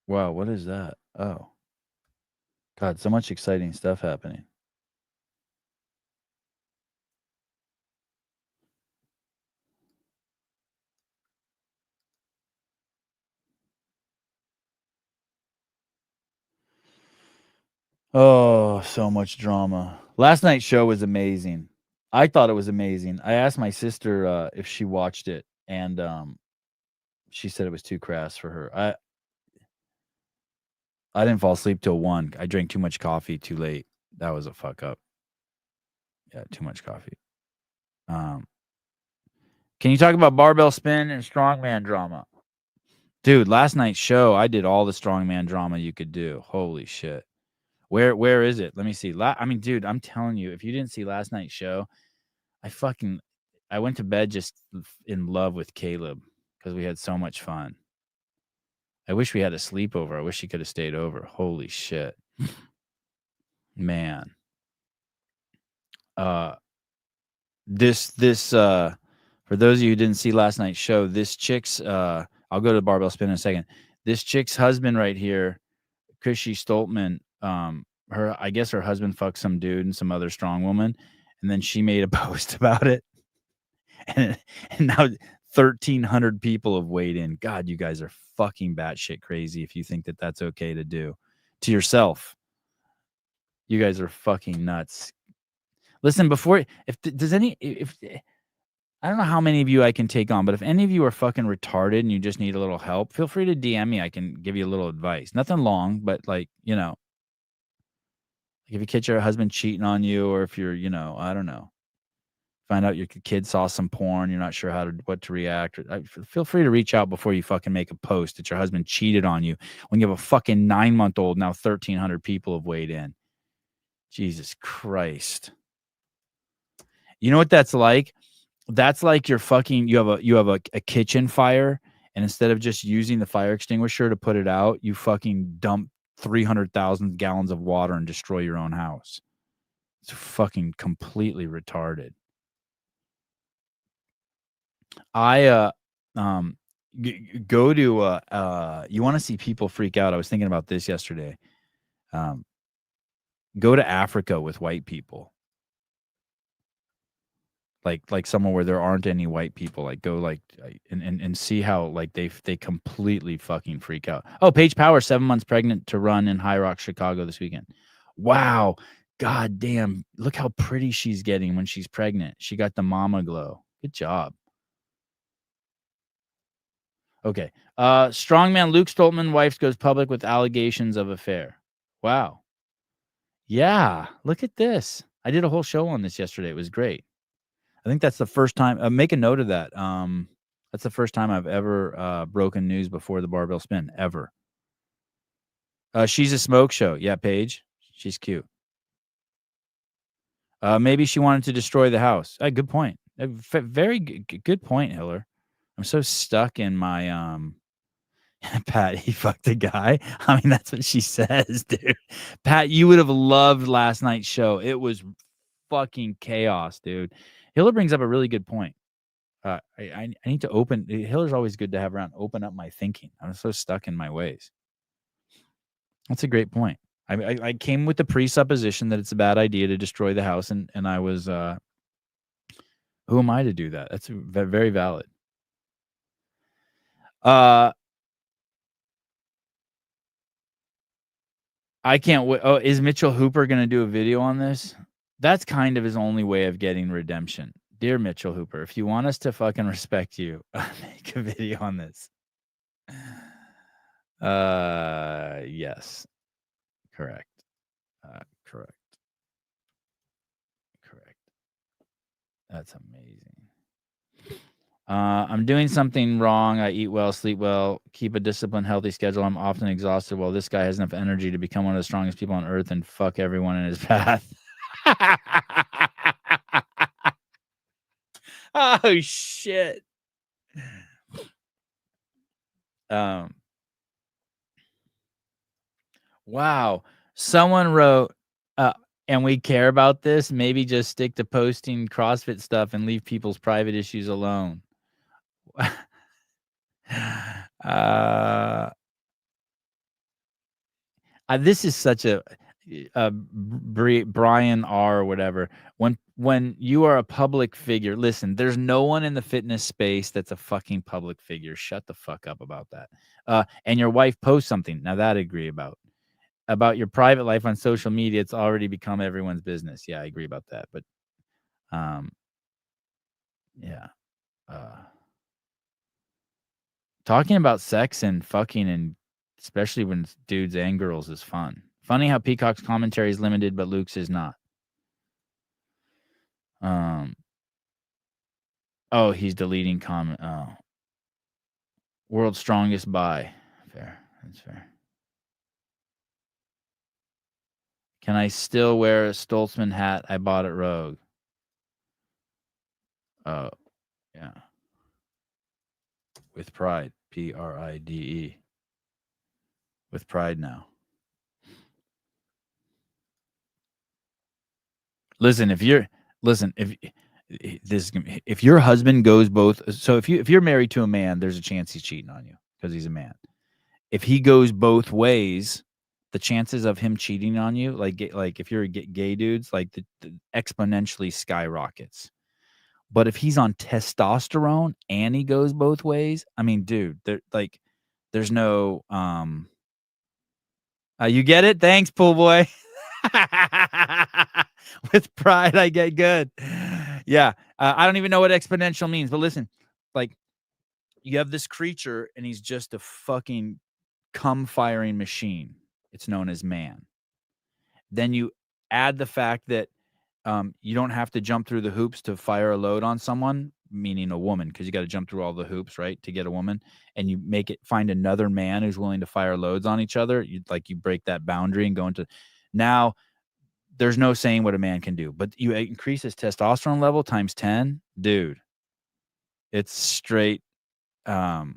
Wow, what is that? Oh. God, so much exciting stuff happening. Oh, so much drama. Last night's show was amazing. I thought it was amazing. I asked my sister if she watched it, and she said it was too crass for her. I didn't fall asleep till 1. I drank too much coffee too late. That was a fuck up. Yeah, too much coffee. Can you talk about barbell spin and strongman drama? Dude, last night's show, I did all the strongman drama you could do. Holy shit. Where is it? Let me see. I mean, dude, I'm telling you, if you didn't see last night's show, I went to bed just in love with Caleb because we had so much fun. I wish we had a sleepover. I wish he could have stayed over. Holy shit. Man. This for those of you who didn't see last night's show, this chick's I'll go to the barbell spin in a second. This chick's husband right here, Chrissy Stoltman, I guess her husband fucked some dude and some other strong woman, and then she made a post about it. And now 1,300 people have weighed in. God, you guys are fucking batshit crazy if you think that that's okay to do to yourself. You guys are fucking nuts. Listen, if I don't know how many of you I can take on, but if any of you are fucking retarded and you just need a little help, feel free to DM me. I can give you a little advice. Nothing long, but like, if you catch your husband cheating on you, or if you're, I don't know, find out your kid saw some porn, you're not sure what to react. Feel free to reach out before you fucking make a post that your husband cheated on you when you have a fucking 9-month-old. Now 1,300 people have weighed in. Jesus Christ. You know what that's like? That's like you have a kitchen fire, and instead of just using the fire extinguisher to put it out, you fucking dump 300,000 gallons of water and destroy your own house. It's fucking completely retarded. I go to you want to see people freak out. I was thinking about this yesterday. Go to Africa with white people. Like somewhere where there aren't any white people, like go and see how like they completely fucking freak out. Oh, Paige Power, 7 months pregnant to run in High Rock, Chicago this weekend. Wow. God damn. Look how pretty she's getting when she's pregnant. She got the mama glow. Good job. Okay. Strongman Luke Stoltman wife goes public with allegations of affair. Wow. Yeah. Look at this. I did a whole show on this yesterday. It was great. I think that's the first time. Make a note of that. That's the first time I've ever broken news before the barbell spin ever. She's a smoke show. Yeah, Paige. She's cute. Maybe she wanted to destroy the house. Good point. Very good point, Hiller. I'm so stuck in my Pat, he fucked a guy. I mean, that's what she says, dude. Pat, you would have loved last night's show. It was fucking chaos, dude. Hiller brings up a really good point. I need to open. Hiller's always good to have around. Open up my thinking. I'm so stuck in my ways. That's a great point. I came with the presupposition that it's a bad idea to destroy the house, and I was. Who am I to do that? That's very valid. I can't wait. Oh, is Mitchell Hooper going to do a video on this? That's kind of his only way of getting redemption. Dear Mitchell Hooper, if you want us to fucking respect you, make a video on this. Yes. Correct. Correct. That's amazing. I'm doing something wrong. I eat well, sleep well, keep a disciplined, healthy schedule. I'm often exhausted. While this guy has enough energy to become one of the strongest people on earth and fuck everyone in his path. Oh shit. Wow. Someone wrote, and we care about this. Maybe just stick to posting CrossFit stuff and leave people's private issues alone. This is such a Brian R or whatever. When you are a public figure, listen, there's no one in the fitness space that's a fucking public figure. Shut the fuck up about that. And your wife posts something. Now that I agree about your private life on social media. It's already become everyone's business. Yeah, I agree about that. But, yeah. Talking about sex and fucking, and especially when it's dudes and girls, is fun. Funny how Peacock's commentary is limited, but Luke's is not. Oh, he's deleting comment. Oh. World's strongest buy. Fair. That's fair. Can I still wear a Stoltzman hat I bought at Rogue? Oh, yeah. With pride. Pride. With pride now. Listen, if your husband goes both, so if you're married to a man, there's a chance he's cheating on you because he's a man. If he goes both ways, the chances of him cheating on you, like if you're gay dudes, like the exponentially skyrockets. But if he's on testosterone and he goes both ways, I mean, dude, there's no you get it? Thanks, pool boy. With pride, I get good. Yeah. I don't even know what exponential means, but listen, like, you have this creature and he's just a fucking cum firing machine. It's known as man. Then you add the fact that you don't have to jump through the hoops to fire a load on someone, meaning a woman, because you got to jump through all the hoops, right, to get a woman. And you find another man who's willing to fire loads on each other. You break that boundary and go into now. There's no saying what a man can do, but you increase his testosterone level times 10, dude. It's straight. Pat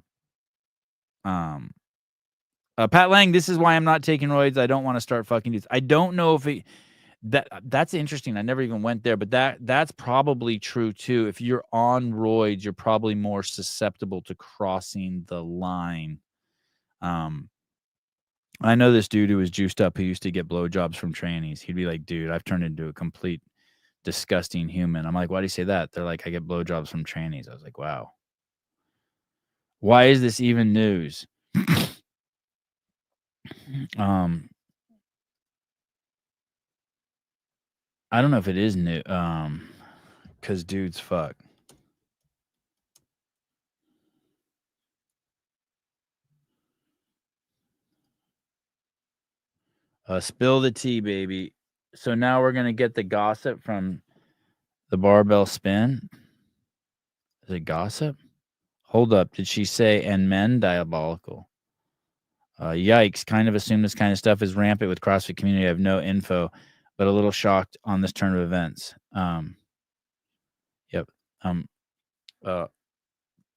Lang, this is why I'm not taking roids. I don't want to start fucking dudes. I don't know if that's interesting. I never even went there, but that's probably true too. If you're on roids, you're probably more susceptible to crossing the line. I know this dude who was juiced up who used to get blowjobs from trannies. He'd be like, dude, I've turned into a complete disgusting human. I'm like, why do you say that? They're like, I get blowjobs from trannies. I was like, wow. Why is this even news? I don't know if it is new. Because dudes fuck. Spill the tea, baby. So now we're going to get the gossip from the barbell spin. Is it gossip? Hold up. Did she say, and men? Diabolical. Yikes. Kind of assume this kind of stuff is rampant with CrossFit community. I have no info, but a little shocked on this turn of events. Yep.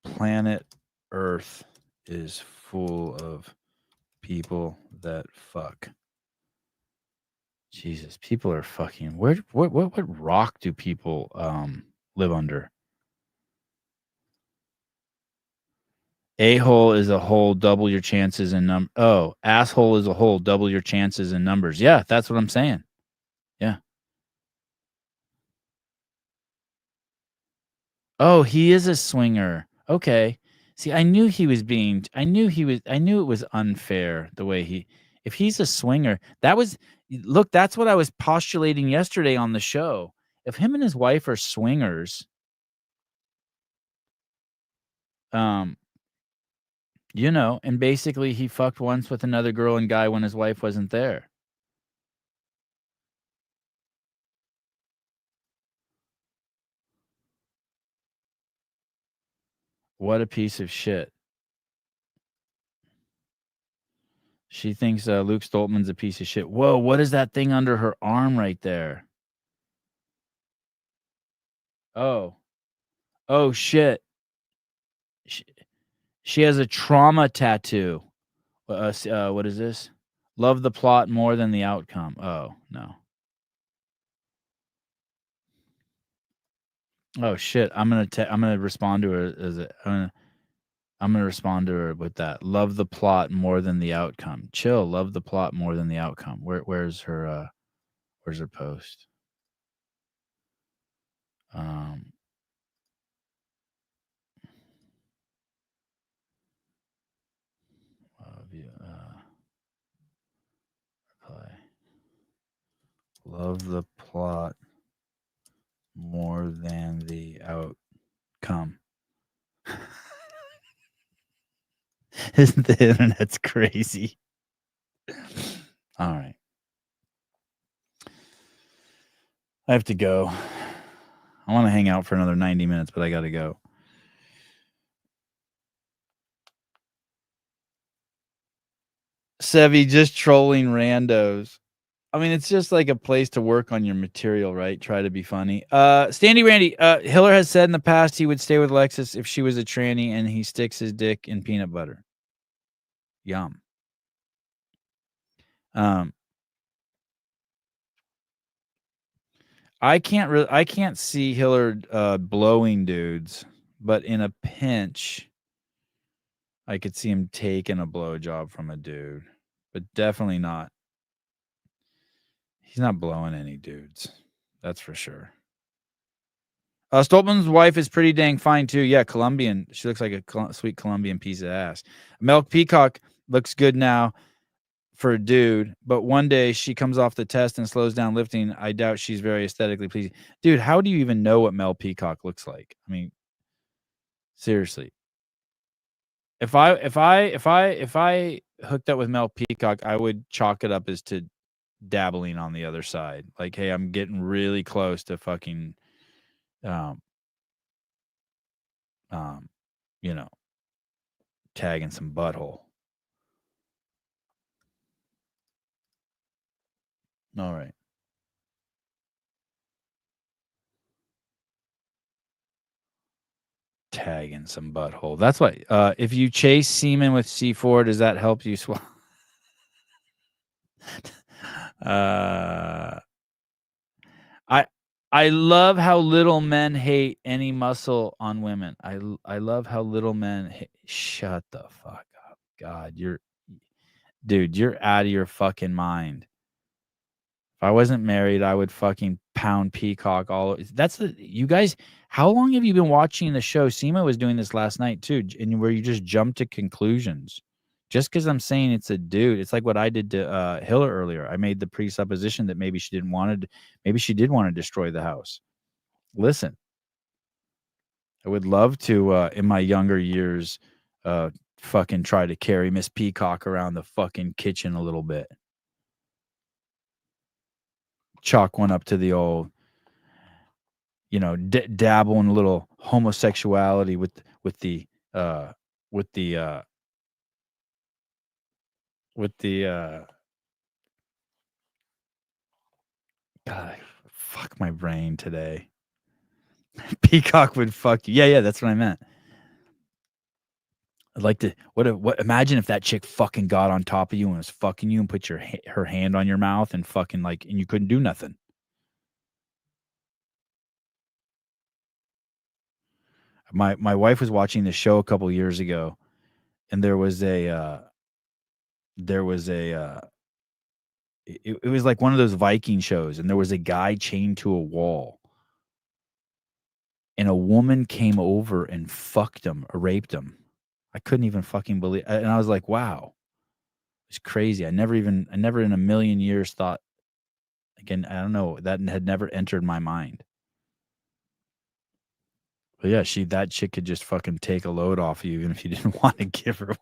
Planet Earth is full of people that fuck. Jesus, people are fucking. What rock do people live under? A-hole is a hole, double your chances in number. Oh, asshole is a hole, double your chances in numbers. Yeah, that's what I'm saying. Yeah. Oh, he is a swinger. Okay. See, I knew it was unfair the way if he's a swinger, that's what I was postulating yesterday on the show. If him and his wife are swingers, and basically he fucked once with another girl and guy when his wife wasn't there. What a piece of shit. She thinks Luke Stoltman's a piece of shit. Whoa, what is that thing under her arm right there? Oh. Oh, shit. She has a trauma tattoo. What is this? Love the plot more than the outcome. Oh, no. Oh, shit. I'm gonna respond to her I'm gonna respond to her with that. Love the plot more than the outcome. Chill. Love the plot more than the outcome. Where's her post? Reply. Love the plot more than the outcome. Isn't the internet's crazy? All right. I have to go. I want to hang out for another 90 minutes, but I got to go. Sevi, just trolling randos. I mean, it's just like a place to work on your material, right? Try to be funny. Standy Randy, Hiller has said in the past he would stay with Lexus if she was a tranny, and he sticks his dick in peanut butter. Yum. I can't see Hiller blowing dudes, but in a pinch, I could see him taking a blowjob from a dude, but definitely not. He's not blowing any dudes. That's for sure. Stoltman's wife is pretty dang fine too. Yeah, Colombian. She looks like a sweet Colombian piece of ass. Milk Peacock looks good now for a dude, but one day she comes off the test and slows down lifting. I doubt she's very aesthetically pleasing. Dude, how do you even know what Mel Peacock looks like? I mean, seriously. If I hooked up with Mel Peacock, I would chalk it up as to dabbling on the other side. Like, hey, I'm getting really close to fucking you know, tagging some butthole. All right. Tagging some butthole. That's why if you chase semen with C4, does that help you swallow? I love how little men hate any muscle on women. I love how little men shut the fuck up. God, you're out of your fucking mind. If I wasn't married, I would fucking pound Peacock all. You guys. How long have you been watching the show? Seema was doing this last night too, and where you just jump to conclusions. Just because I'm saying it's a dude, it's like what I did to Hiller earlier. I made the presupposition that maybe she did want to destroy the house. Listen, I would love to, in my younger years, fucking try to carry Miss Peacock around the fucking kitchen a little bit. Chalk one up to the old, dabble in a little homosexuality with the God, fuck my brain today. Peacock would fuck you. Yeah, that's what I meant. I'd like to. What? Imagine if that chick fucking got on top of you and was fucking you and put her hand on your mouth and fucking and you couldn't do nothing. My wife was watching this show a couple years ago, and it was like one of those Viking shows, and there was a guy chained to a wall, and a woman came over and fucked him or raped him. I couldn't even fucking believe, and I was like, wow, it's crazy. I never in a million years thought, again, I don't know, that had never entered my mind. But yeah, that chick could just fucking take a load off you even if you didn't want to give her one.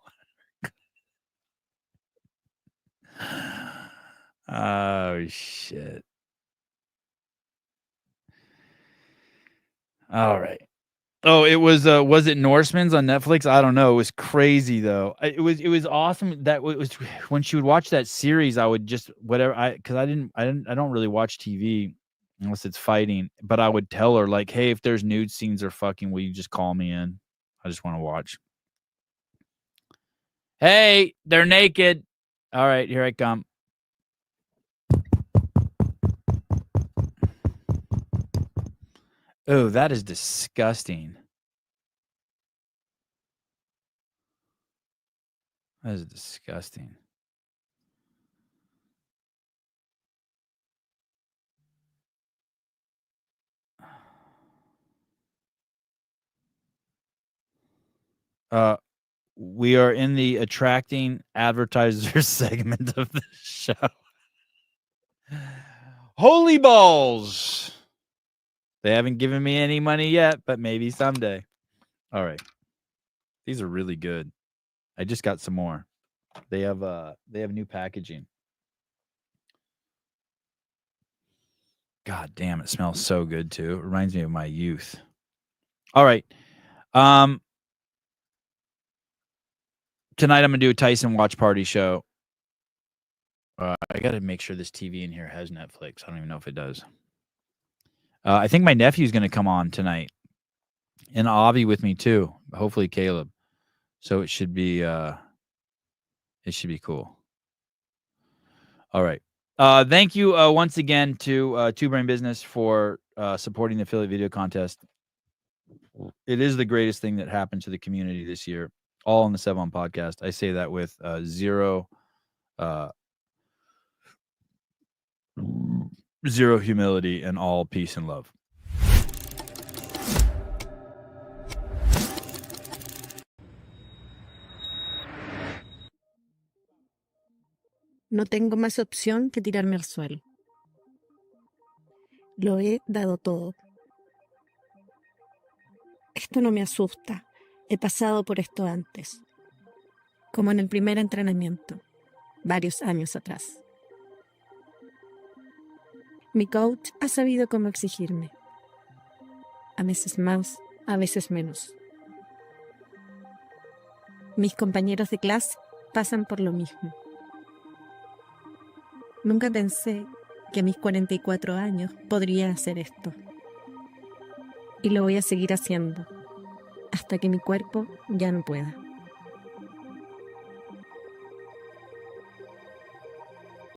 Oh shit. All right. Oh, it was it Norseman's on Netflix? I don't know. It was crazy though. It was awesome. That was when she would watch that series. I would just whatever because I don't really watch TV unless it's fighting. But I would tell her like, hey, if there's nude scenes or fucking, will you just call me in? I just want to watch. Hey, they're naked. All right, here I come. Oh, that is disgusting. That is disgusting. We are in the attracting advertisers segment of the show. Holy balls. They haven't given me any money yet, but maybe someday. All right. These are really good. I just got some more. They have new packaging. God damn, it smells so good too. It reminds me of my youth. All right. Tonight I'm gonna do a Tyson watch party show. I gotta make sure this TV in here has Netflix. I don't even know if it does. I think my nephew's gonna come on tonight, and Avi with me too. Hopefully Caleb. So it should be cool. All right. Thank you once again to Two Brain Business for supporting the affiliate video contest. It is the greatest thing that happened to the community this year. All on the Sevon podcast. I say that with zero humility and all peace and love. No tengo más opción que tirarme al suelo. Lo he dado todo. Esto no me asusta. He pasado por esto antes. Como en el primer entrenamiento, varios años atrás. Mi coach ha sabido cómo exigirme. A veces más, a veces menos. Mis compañeros de clase pasan por lo mismo. Nunca pensé que a mis 44 años podría hacer esto. Y lo voy a seguir haciendo hasta que mi cuerpo ya no pueda.